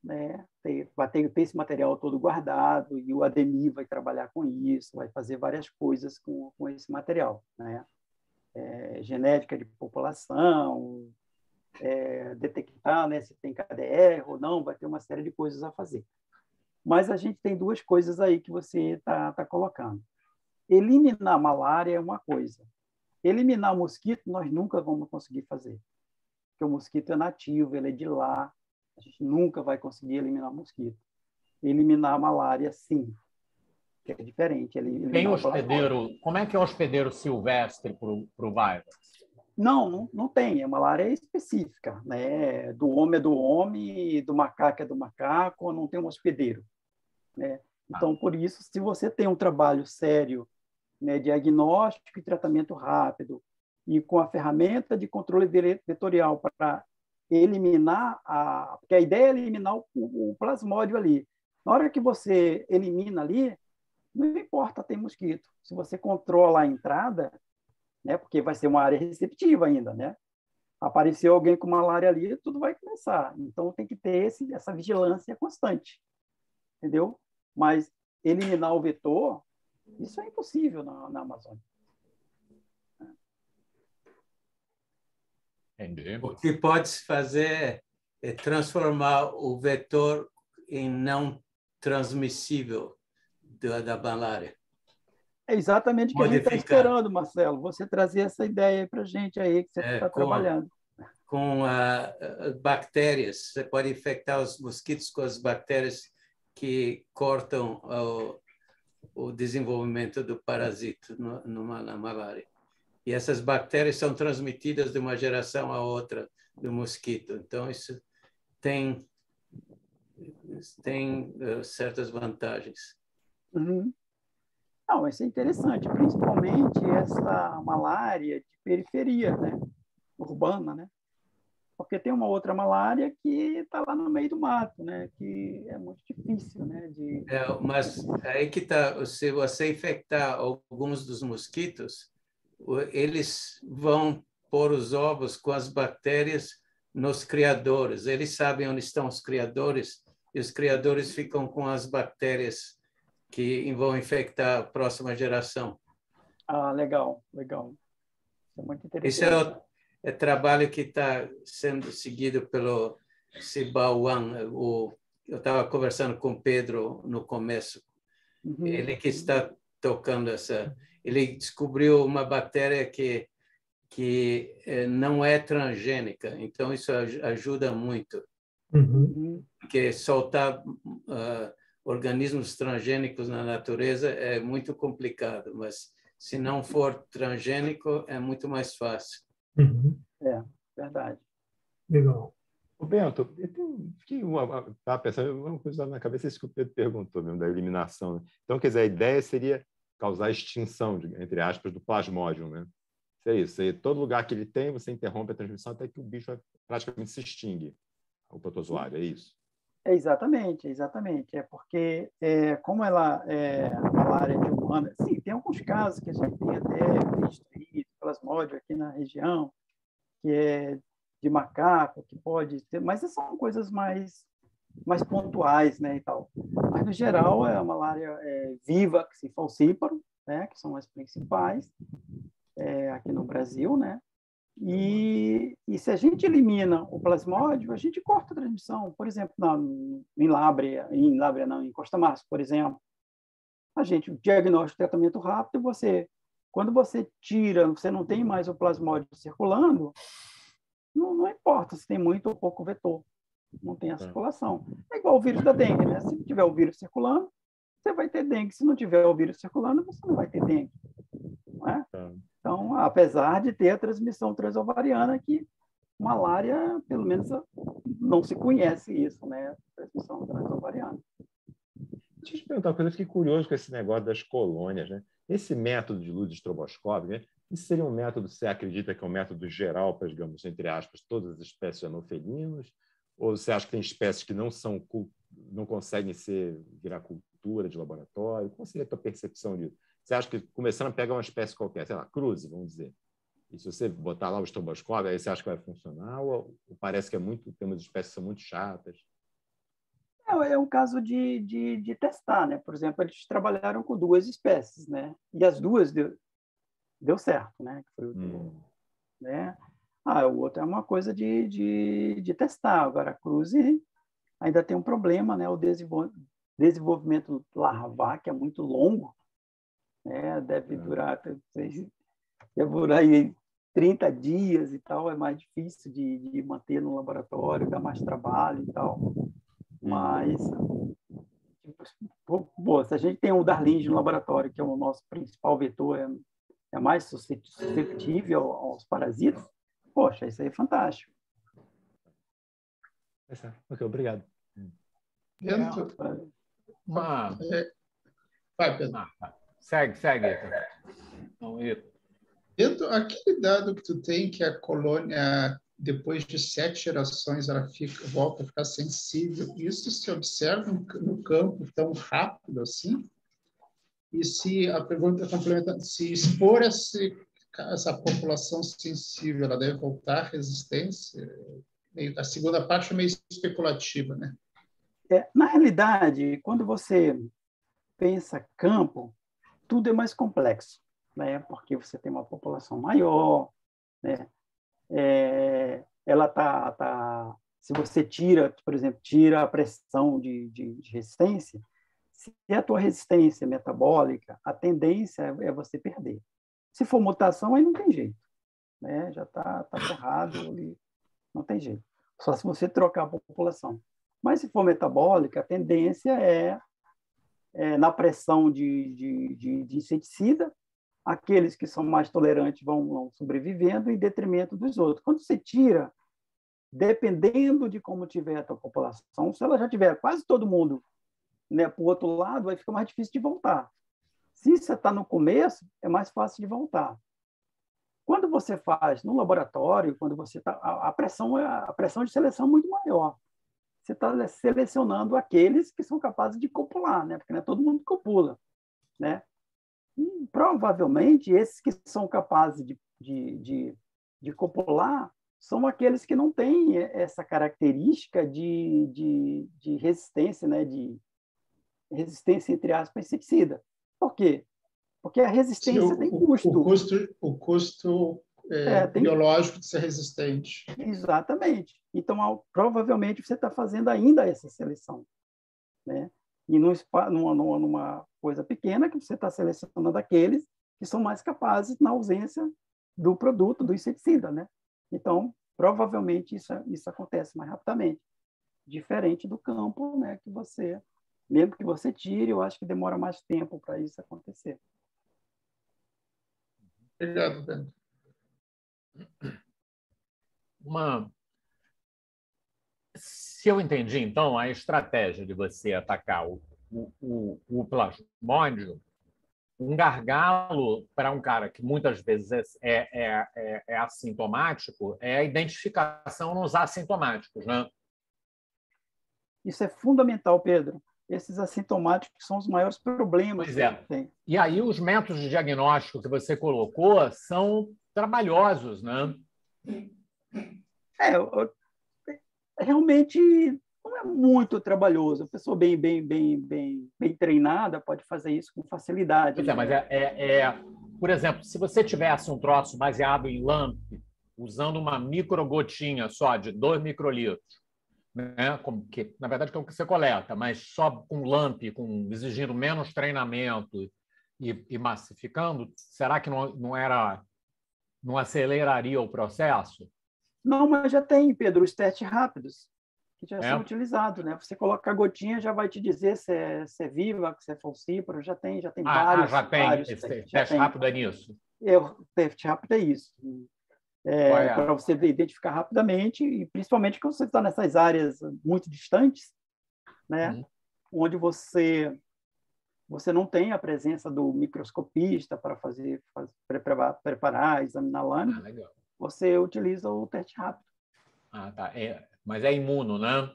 vai ter esse material todo guardado e o Ademir vai trabalhar com isso, vai fazer várias coisas com esse material. Né? Genética de população, detectar, né, se tem KDR ou não, vai ter uma série de coisas a fazer. Mas a gente tem duas coisas aí que você está colocando. Eliminar a malária é uma coisa. Eliminar o mosquito, nós nunca vamos conseguir fazer. Porque o mosquito é nativo, ele é de lá. A gente nunca vai conseguir eliminar o mosquito. eliminar a malária, sim. Que é diferente. Tem hospedeiro. Como é que é o hospedeiro silvestre para o vírus? Não tem. A malária é específica, né? Do homem é do homem, do macaco é do macaco, não tem um hospedeiro, né? Então, por isso, se você tem um trabalho sério, né, diagnóstico e tratamento rápido, e com a ferramenta de controle vetorial para eliminar porque a ideia é eliminar o plasmódio ali. Na hora que você elimina ali, não importa ter mosquito. Se você controla a entrada, né, porque vai ser uma área receptiva ainda, né? Apareceu alguém com malária ali, tudo vai começar. Então, tem que ter essa vigilância constante, entendeu? Mas eliminar o vetor, isso é impossível na Amazônia. Entendi. O que pode-se fazer é transformar o vetor em não transmissível da malária. É exatamente o que a gente está esperando, Marcelo. Você trazer essa ideia para a gente aí, que você está trabalhando. Com bactérias. Você pode infectar os mosquitos com as bactérias que cortam o desenvolvimento do parasito na malária. E essas bactérias são transmitidas de uma geração a outra do mosquito. Então, isso tem certas vantagens. Uhum. Não, isso é interessante, principalmente essa malária de periferia, né? Urbana, né? Porque tem uma outra malária que está lá no meio do mato, né? Que é muito difícil, né? Mas aí que está, se você infectar alguns dos mosquitos, eles vão pôr os ovos com as bactérias nos criadores. Eles sabem onde estão os criadores e os criadores ficam com as bactérias que vão infectar a próxima geração. Ah, legal, legal. Isso é muito interessante. Isso é trabalho que está sendo seguido pelo Sibao-Wan. Eu estava conversando com o Pedro no começo. Uhum. Ele que está tocando essa... Ele descobriu uma bactéria que não é transgênica, então isso ajuda muito. Uhum. Porque soltar organismos transgênicos na natureza é muito complicado, mas se não for transgênico, é muito mais fácil. Uhum. É, verdade. Legal. O Bento, estava pensando, uma coisa na cabeça, isso que o Pedro perguntou mesmo, da eliminação. Né? Então, quer dizer, a ideia seria causar extinção, entre aspas, do plasmódio, né? Isso é isso. Todo lugar que ele tem, você interrompe a transmissão até que o bicho praticamente se extingue, o protozoário, é isso? Exatamente, exatamente. É porque, como ela é malária de humana, sim, tem alguns casos que a gente tem até visto aí, plasmódio aqui na região, que é de macaco, que pode ter, mas são coisas mais pontuais, né, e tal. Mas, no geral, é a malária viva, que se falcíparo, né, que são as principais aqui no Brasil, né? E se a gente elimina o plasmódio, a gente corta a transmissão. Por exemplo, em Costa Março, por exemplo, a gente, o diagnóstico, tratamento rápido, quando você tira, você não tem mais o plasmódio circulando, não importa se tem muito ou pouco vetor, não tem a circulação. É igual o vírus da dengue, né? Se tiver o vírus circulando, você vai ter dengue. Se não tiver o vírus circulando, você não vai ter dengue. Não é? Então, apesar de ter a transmissão transovariana, que malária, pelo menos, não se conhece isso, né? Transmissão transovariana. Deixa eu te perguntar uma coisa, eu fiquei curioso com esse negócio das colônias, né? Esse método de luz estroboscópica, né? Isso seria um método, você acredita que é um método geral para, digamos, entre aspas, todas as espécies de anofelinos? Ou você acha que tem espécies que não conseguem virar cultura de laboratório? Qual seria a tua percepção disso? Você acha que, começando a pegar uma espécie qualquer, sei lá, cruze, vamos dizer, e se você botar lá o estroboscópio, aí você acha que vai funcionar? Ou parece que tem umas espécies que são muito chatas? É um caso de testar, né? Por exemplo, eles trabalharam com 2 espécies, né? E as 2 deu certo, né? Foi né? O outro é uma coisa de testar. Agora, a cruze ainda tem um problema, né? O desenvolvimento larvar, que é muito longo, né? Deve durar aí 30 dias e tal, é mais difícil de manter no laboratório, dá mais trabalho e tal. Mas, se a gente tem o Darlings no laboratório, que é o nosso principal vetor, é mais suscetível aos parasitas, poxa, isso aí é fantástico. Ok, obrigado. Dentro, Uma... vai, Pedro. Segue. Então, Dentro, aquele dado que tu tem que a colônia, depois de 7 gerações, ela volta a ficar sensível, isso se observa no campo tão rápido assim? E se a pergunta complementa, se expor essa população sensível, ela deve voltar à resistência? A segunda parte é meio especulativa, né? Na realidade, quando você pensa campo, tudo é mais complexo, né? Porque você tem uma população maior, né? Se você tira, por exemplo, a pressão de resistência, se a tua resistência metabólica, a tendência é você perder. Se for mutação, aí não tem jeito, né? Já está ferrado, não tem jeito. Só se você trocar a população. Mas se for metabólica, a tendência é na pressão de inseticida, aqueles que são mais tolerantes vão sobrevivendo em detrimento dos outros. Quando você tira, dependendo de como tiver a tua população, se ela já tiver quase todo mundo, né, para o outro lado, vai ficar mais difícil de voltar. Se você está no começo, é mais fácil de voltar. Quando você faz no laboratório, quando você está, a pressão de seleção é muito maior. Você está selecionando aqueles que são capazes de copular, né? Porque não é todo mundo que copula, né? E, provavelmente, esses que são capazes de copular são aqueles que não têm essa característica de resistência, né? De resistência, entre aspas, inseticida. Por quê? Porque a resistência tem custo. O custo biológico de ser resistente. Exatamente. Então, provavelmente, você está fazendo ainda essa seleção, né? E numa coisa pequena, que você está selecionando aqueles que são mais capazes na ausência do produto, do inseticida, né? Então, provavelmente, isso acontece mais rapidamente. Diferente do campo, né? Que você, mesmo que você tire, eu acho que demora mais tempo para isso acontecer. Obrigado, Pedro. Se eu entendi, então, a estratégia de você atacar o plasmódio, um gargalo para um cara que muitas vezes é assintomático é a identificação nos assintomáticos, né? Isso é fundamental, Pedro. Esses assintomáticos são os maiores problemas Pois que tem. E aí os métodos de diagnóstico que você colocou são trabalhosos, né? Realmente não é muito trabalhoso. A pessoa bem treinada pode fazer isso com facilidade. Pois mas por exemplo, se você tivesse um troço baseado em LAMP, usando uma microgotinha só de 2 microlitros, né? Que, na verdade, é o que você coleta, mas só com LAMP, exigindo menos treinamento e massificando, será que não aceleraria o processo? Não, mas já tem, Pedro, os testes rápidos, que já são utilizados, né? Você coloca a gotinha, já vai te dizer se é viva, se é falcíparo, já tem vários. Já tem vários esse teste rápido, é nisso? O teste rápido é isso. Para você identificar rapidamente, e principalmente quando você está nessas áreas muito distantes, né? Onde você não tem a presença do microscopista para preparar, examinar a lâmina. Legal. Você utiliza o teste rápido. Tá. Mas é imuno, né?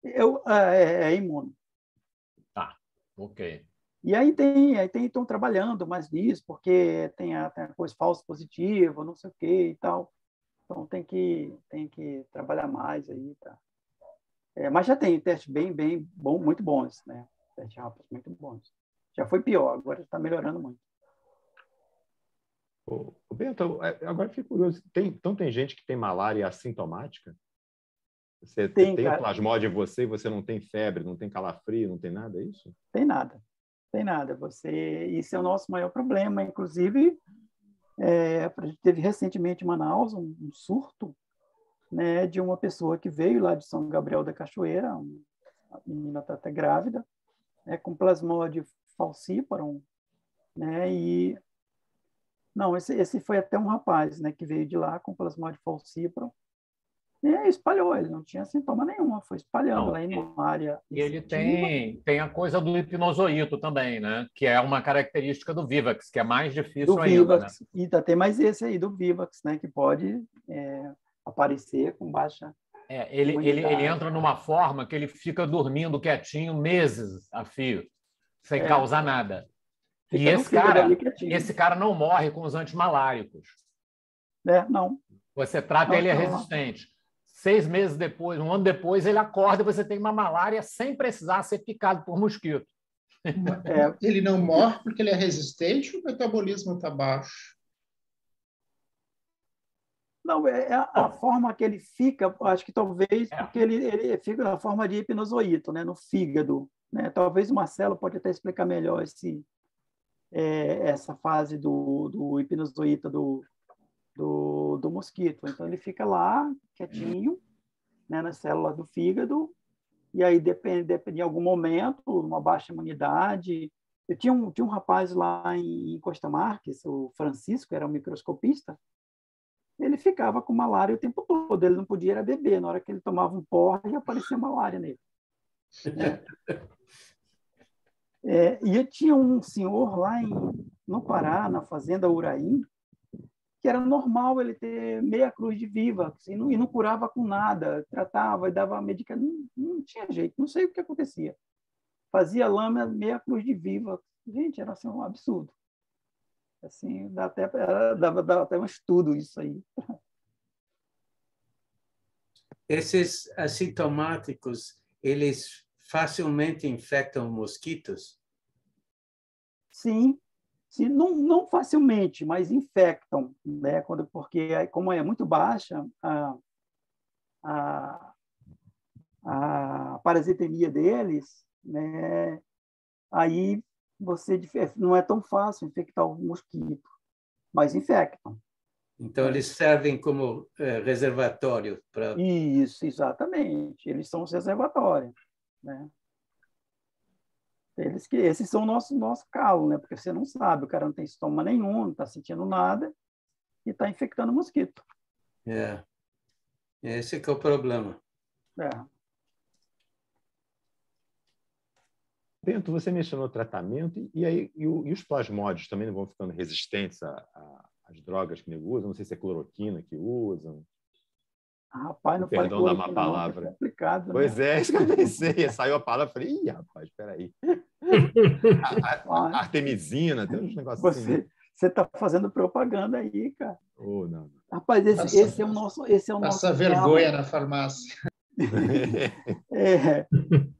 É imuno. Tá, ok. E aí estão trabalhando mais nisso, porque tem a coisa falso positivo, não sei o quê e tal. Então tem que trabalhar mais aí, tá? Mas já tem testes bem bom, muito bons, né? Testes rápidos muito bons. Já foi pior, agora está melhorando muito. Bento, agora fiquei curioso. Tem gente que tem malária assintomática? Você tem o plasmódio em você e você não tem febre, não tem calafrio, não tem nada, é isso? Tem nada. Isso é o nosso maior problema. Inclusive, a gente teve recentemente em Manaus um surto, né, de uma pessoa que veio lá de São Gabriel da Cachoeira, a menina está até grávida, com Plasmodium falciparum, né? E não, esse foi até um rapaz, né, que veio de lá com Plasmodium falciparum e espalhou, ele não tinha sintoma nenhum, foi espalhando lá em uma área ele receptiva. tem a coisa do hipnozoito também, né? Que é uma característica do Vivax, que é mais difícil Do ainda, né? Vivax, e ainda tem mais esse aí do Vivax, né, que pode aparecer com baixa Ele imunidade. entra numa forma que ele fica dormindo quietinho meses a fio, sem É. causar nada. Fica E no fígado ali quietinho. esse cara não morre com os antimaláricos. Não. Você trata, ele é resistente. 6 meses depois, 1 ano depois, ele acorda e você tem uma malária sem precisar ser picado por mosquito. Ele não morre porque ele é resistente ou o metabolismo está baixo? Não, a forma que ele fica, acho que talvez porque ele fica na forma de hipnozoito, né, no fígado. Né? Talvez o Marcelo pode até explicar melhor essa fase do hipnozoito do mosquito. Então, ele fica lá, quietinho, né, nas células do fígado, e aí depende em algum momento, uma baixa imunidade. Eu tinha um rapaz lá em Costa Marques, o Francisco, era um microscopista, ele ficava com malária o tempo todo, ele não podia beber, na hora que ele tomava um porre, aparecia malária nele. E eu tinha um senhor lá no Pará, na fazenda Uraim, que era normal ele ter meia cruz de Vivax e não curava com nada, tratava e dava medicamento, não tinha jeito, não sei o que acontecia. Fazia lâmina, meia cruz de Vivax. Gente, era assim, um absurdo. Assim, dava até um estudo isso aí. Esses assintomáticos, eles facilmente infectam mosquitos? Sim, não facilmente, mas infectam, né? Porque como é muito baixa a parasitemia deles, né? Aí não é tão fácil infectar o mosquito, mas infectam. Então, eles servem como reservatório para... Isso, exatamente. Eles são os reservatórios, né? Esses são o nosso calo, né? Porque você não sabe, o cara não tem sintoma nenhum, não está sentindo nada e está infectando o mosquito. Esse que é o problema. Bento, você mencionou tratamento, e os plasmódios também não vão ficando resistentes às drogas que nego usam? Não sei se é cloroquina que usam. Rapaz, não faz Perdão da má palavra. É complicado, né? Pois é, isso que eu pensei. Saiu a palavra, falei, ih, rapaz, espera aí. Artemisina, tem uns negócios assim. Você está fazendo propaganda aí, cara. Não. Rapaz, esse é o nosso Passa vergonha na farmácia.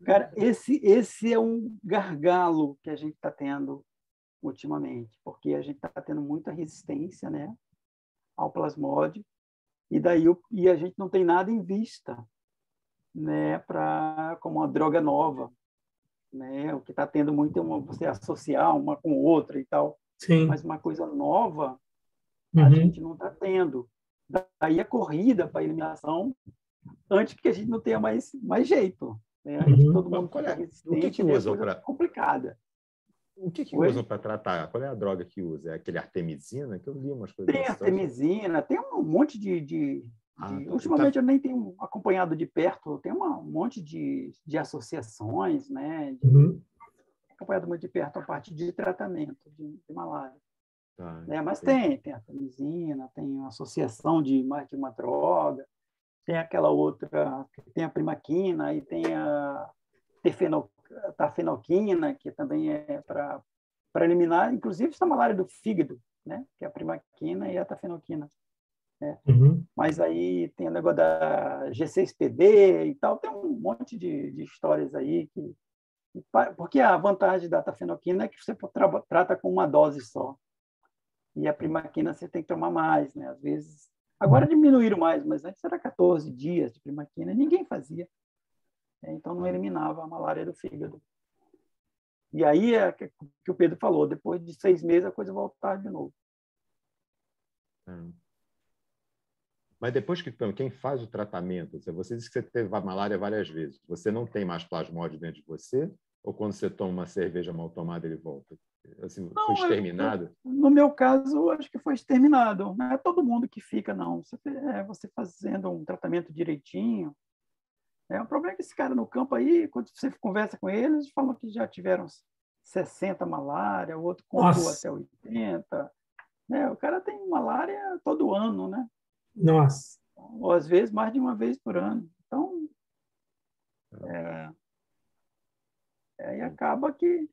Cara, esse é um gargalo que a gente está tendo ultimamente, porque a gente está tendo muita resistência, né, ao plasmódio, e a gente não tem nada em vista, né, como uma droga nova, né? O que está tendo muito é você associar uma com outra e tal. Sim. Mas uma coisa nova a gente não está tendo. Daí a corrida para a eliminação, antes que a gente não tenha mais jeito. Né? Todo mundo fica resistente, o que usam para complicada. O que usam para tratar? Qual é a droga que usa? É aquele artemisina? Que eu li umas coisas. Tem artemisina, tem um monte ultimamente eu nem tenho acompanhado de perto, tem um monte de associações, né? Acompanhado muito de perto a parte de tratamento de malária. Mas tem artemisina, tem uma associação de mais de uma droga, tem aquela outra, tem a primaquina e tem a tafenoquina, que também é para eliminar, inclusive, essa malária do fígado, né? Que é a primaquina e a tafenoquina. Né? Mas aí tem o negócio da G6PD e tal, tem um monte de histórias aí porque a vantagem da tafenoquina é que você trata com uma dose só. E a primaquina você tem que tomar mais, né? Às vezes, agora diminuíram mais, mas antes era 14 dias de primaquina, ninguém fazia. Então não eliminava a malária do fígado. E aí é que o Pedro falou, depois de 6 meses a coisa voltava de novo. Mas depois que quem faz o tratamento, você disse que você teve malária várias vezes, você não tem mais plasmódio dentro de você? Ou quando você toma uma cerveja mal tomada, ele volta? Assim, Não, foi exterminado? no meu caso, acho que foi exterminado. Não é todo mundo que fica, não. Você fazendo um tratamento direitinho. O problema é que esse cara no campo aí, quando você conversa com eles falam que já tiveram 60 malária, o outro contou até 80. Né? O cara tem malária todo ano, né? Nossa. Ou às vezes mais de uma vez por ano. Então, aí acaba que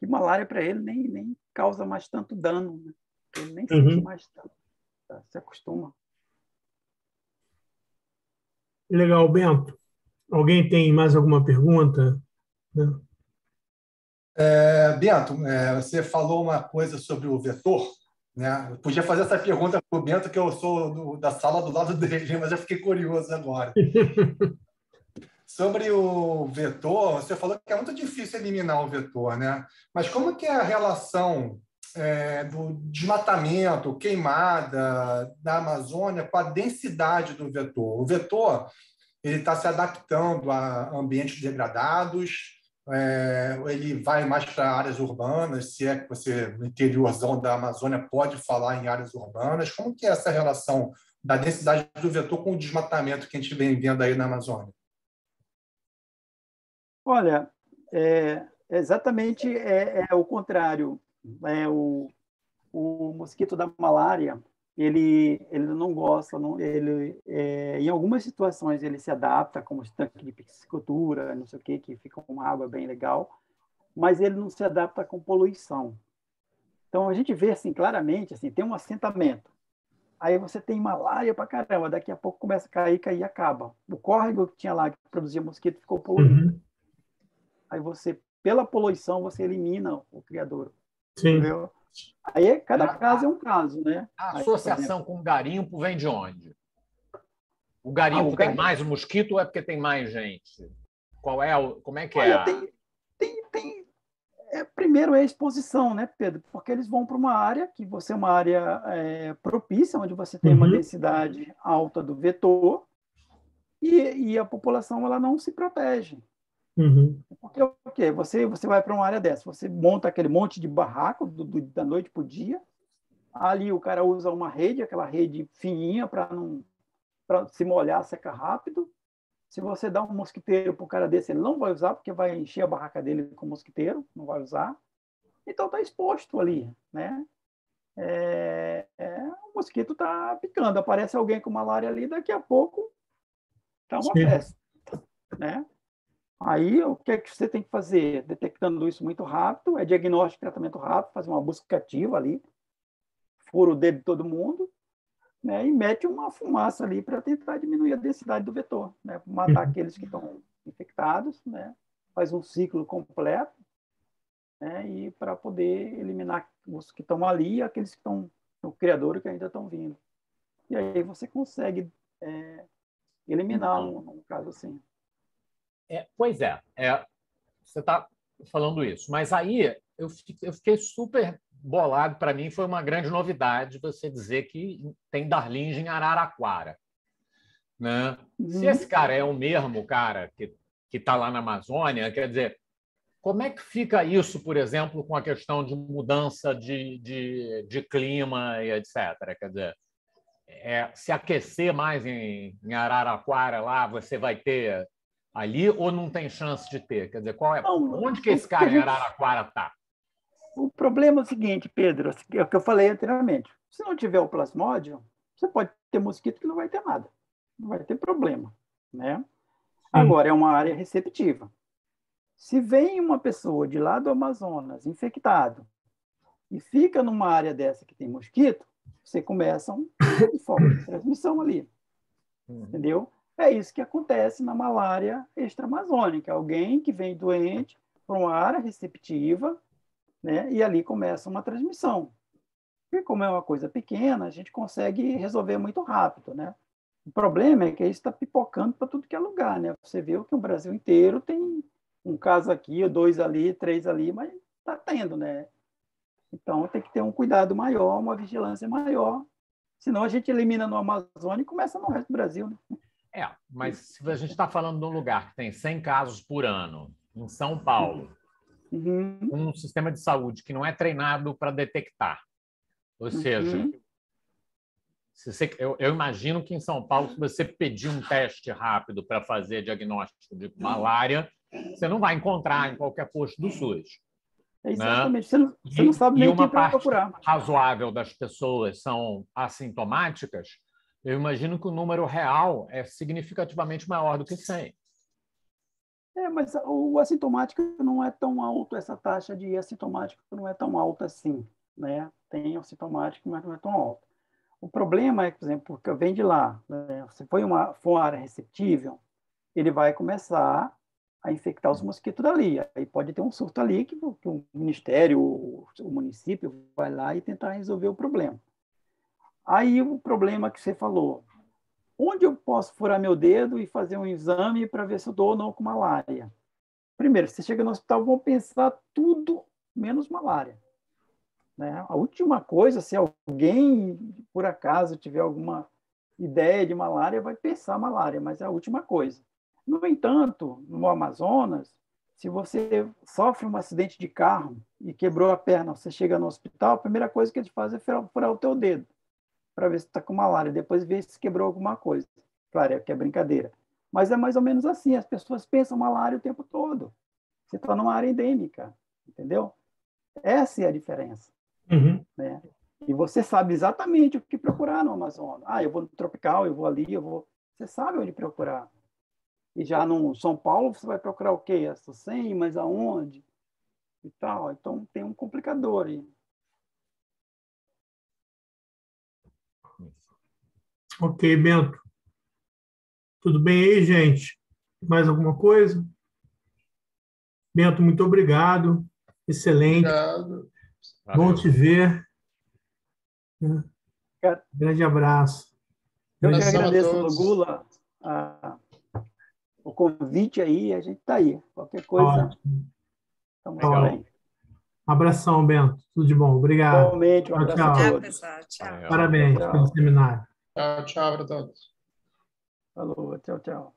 malária para ele nem causa mais tanto dano, né? Ele nem sente mais tanto, tá? Se acostuma. Legal, Bento. Alguém tem mais alguma pergunta? Bento, você falou uma coisa sobre o vetor, né? Eu podia fazer essa pergunta para o Bento, que eu sou da sala do lado dele, mas eu fiquei curioso agora. Sobre o vetor, você falou que é muito difícil eliminar o vetor, né? Mas como que é a relação do desmatamento, queimada da Amazônia com a densidade do vetor? O vetor ele está se adaptando a ambientes degradados, ele vai mais para áreas urbanas, se é que você, no interiorzão da Amazônia, pode falar em áreas urbanas. Como que é essa relação da densidade do vetor com o desmatamento que a gente vem vendo aí na Amazônia? Olha, exatamente o contrário. O mosquito da malária, ele não gosta, em algumas situações ele se adapta, como os tanques de piscicultura, não sei o que fica uma água bem legal, mas ele não se adapta com poluição. Então a gente vê assim claramente, assim, tem um assentamento, aí você tem malária para caramba, daqui a pouco começa a cair e acaba. O córrego que tinha lá que produzia mosquito ficou poluído. Uhum. Aí pela poluição, você elimina o criador. Sim. Entendeu? Aí cada caso é um caso, né? A associação com o garimpo vem de onde? O garimpo tem mais mosquito ou é porque tem mais gente? Como é que Olha, é? Primeiro é a exposição, né, Pedro? Porque eles vão para uma área que você é uma área propícia, onde você tem uma densidade alta do vetor e a população ela não se protege. Porque o quê? Você vai para uma área dessa, você monta aquele monte de barraco da noite para o dia, ali o cara usa uma rede, aquela rede fininha para se molhar, seca rápido. Se você dá um mosquiteiro para o cara desse, ele não vai usar, porque vai encher a barraca dele com mosquiteiro, não vai usar. Então está exposto ali, né? O mosquito está picando, aparece alguém com malária ali, daqui a pouco está uma festa, né? Aí, o que é que você tem que fazer? Detectando isso muito rápido, é diagnóstico, tratamento rápido, fazer uma busca ativa ali, fura o dedo de todo mundo, né, e mete uma fumaça ali para tentar diminuir a densidade do vetor, né, matar aqueles que estão infectados, né, faz um ciclo completo, né, e para poder eliminar os que estão ali e aqueles que estão no criador que ainda estão vindo. E aí você consegue eliminar num caso assim. Pois é, você está falando isso, mas aí eu fiquei super bolado. Para mim foi uma grande novidade você dizer que tem Darlinge em Araraquara, né? Se esse cara é o mesmo cara que está lá na Amazônia, quer dizer, como é que fica isso, por exemplo, com a questão de mudança de clima e etc? Quer dizer, se aquecer mais em Araraquara lá, você vai ter ali ou não tem chance de ter? Quer dizer, onde que esse cara em Araraquara está? O problema é o seguinte, Pedro, é o que eu falei anteriormente. Se não tiver o plasmódio, você pode ter mosquito que não vai ter nada. Não vai ter problema, né? Agora, é uma área receptiva. Se vem uma pessoa de lá do Amazonas infectado e fica numa área dessa que tem mosquito, você começa um foco de transmissão ali. Entendeu? É isso que acontece na malária extra-amazônica. Alguém que vem doente para uma área receptiva, né? E ali começa uma transmissão. E como é uma coisa pequena, a gente consegue resolver muito rápido, né? O problema é que isso está pipocando para tudo que é lugar, né? Você vê que o Brasil inteiro tem um caso aqui, 2 ali, 3 ali, mas está tendo, né? Então tem que ter um cuidado maior, uma vigilância maior, Senão a gente elimina no Amazonas e começa no resto do Brasil, né? Mas se a gente está falando de um lugar que tem 100 casos por ano, em São Paulo, um sistema de saúde que não é treinado para detectar, ou seja, eu imagino que em São Paulo, se você pedir um teste rápido para fazer diagnóstico de malária, você não vai encontrar em qualquer posto do SUS. Exatamente. Né? Você não sabe nem quem procurar. Parte razoável das pessoas são assintomáticas. Eu imagino que o número real é significativamente maior do que 100. Mas o assintomático não é tão alto, essa taxa de assintomático não é tão alta assim, né? Tem assintomático, mas não é tão alto. O problema é, por exemplo, que vem de lá, né? Se for uma área receptível, ele vai começar a infectar os mosquitos dali. Aí pode ter um surto ali que o Ministério, o município vai lá e tentar resolver o problema. Aí o problema que você falou, onde eu posso furar meu dedo e fazer um exame para ver se eu dou ou não com malária? Primeiro, você chega no hospital, vão pensar tudo menos malária. Né? A última coisa, se alguém, por acaso, tiver alguma ideia de malária, vai pensar malária, mas é a última coisa. No entanto, no Amazonas, se você sofre um acidente de carro e quebrou a perna, você chega no hospital, a primeira coisa que eles fazem é furar o teu dedo, para ver se está com malária, depois ver se quebrou alguma coisa. Claro, que é brincadeira. Mas é mais ou menos assim, as pessoas pensam malária o tempo todo. Você está numa área endêmica, entendeu? Essa é a diferença. Né? E você sabe exatamente o que procurar no Amazonas. Eu vou no tropical, eu vou ali, Você sabe onde procurar. E já no São Paulo, você vai procurar o quê? Essa 100, mas aonde? E tal. Então, tem um complicador aí. Ok, Bento. Tudo bem aí, gente? Mais alguma coisa? Bento, muito obrigado. Excelente. Obrigado. Bom te ver. Grande abraço. Eu que agradeço, Lugula, o convite aí. A gente está aí. Qualquer coisa, estamos bem. Abração, Bento. Tudo de bom. Obrigado. Igualmente, um abraço a todos. Pessoal. Tchau. Parabéns pelo seminário. Tchau para todos. Falou, tchau. Tchau.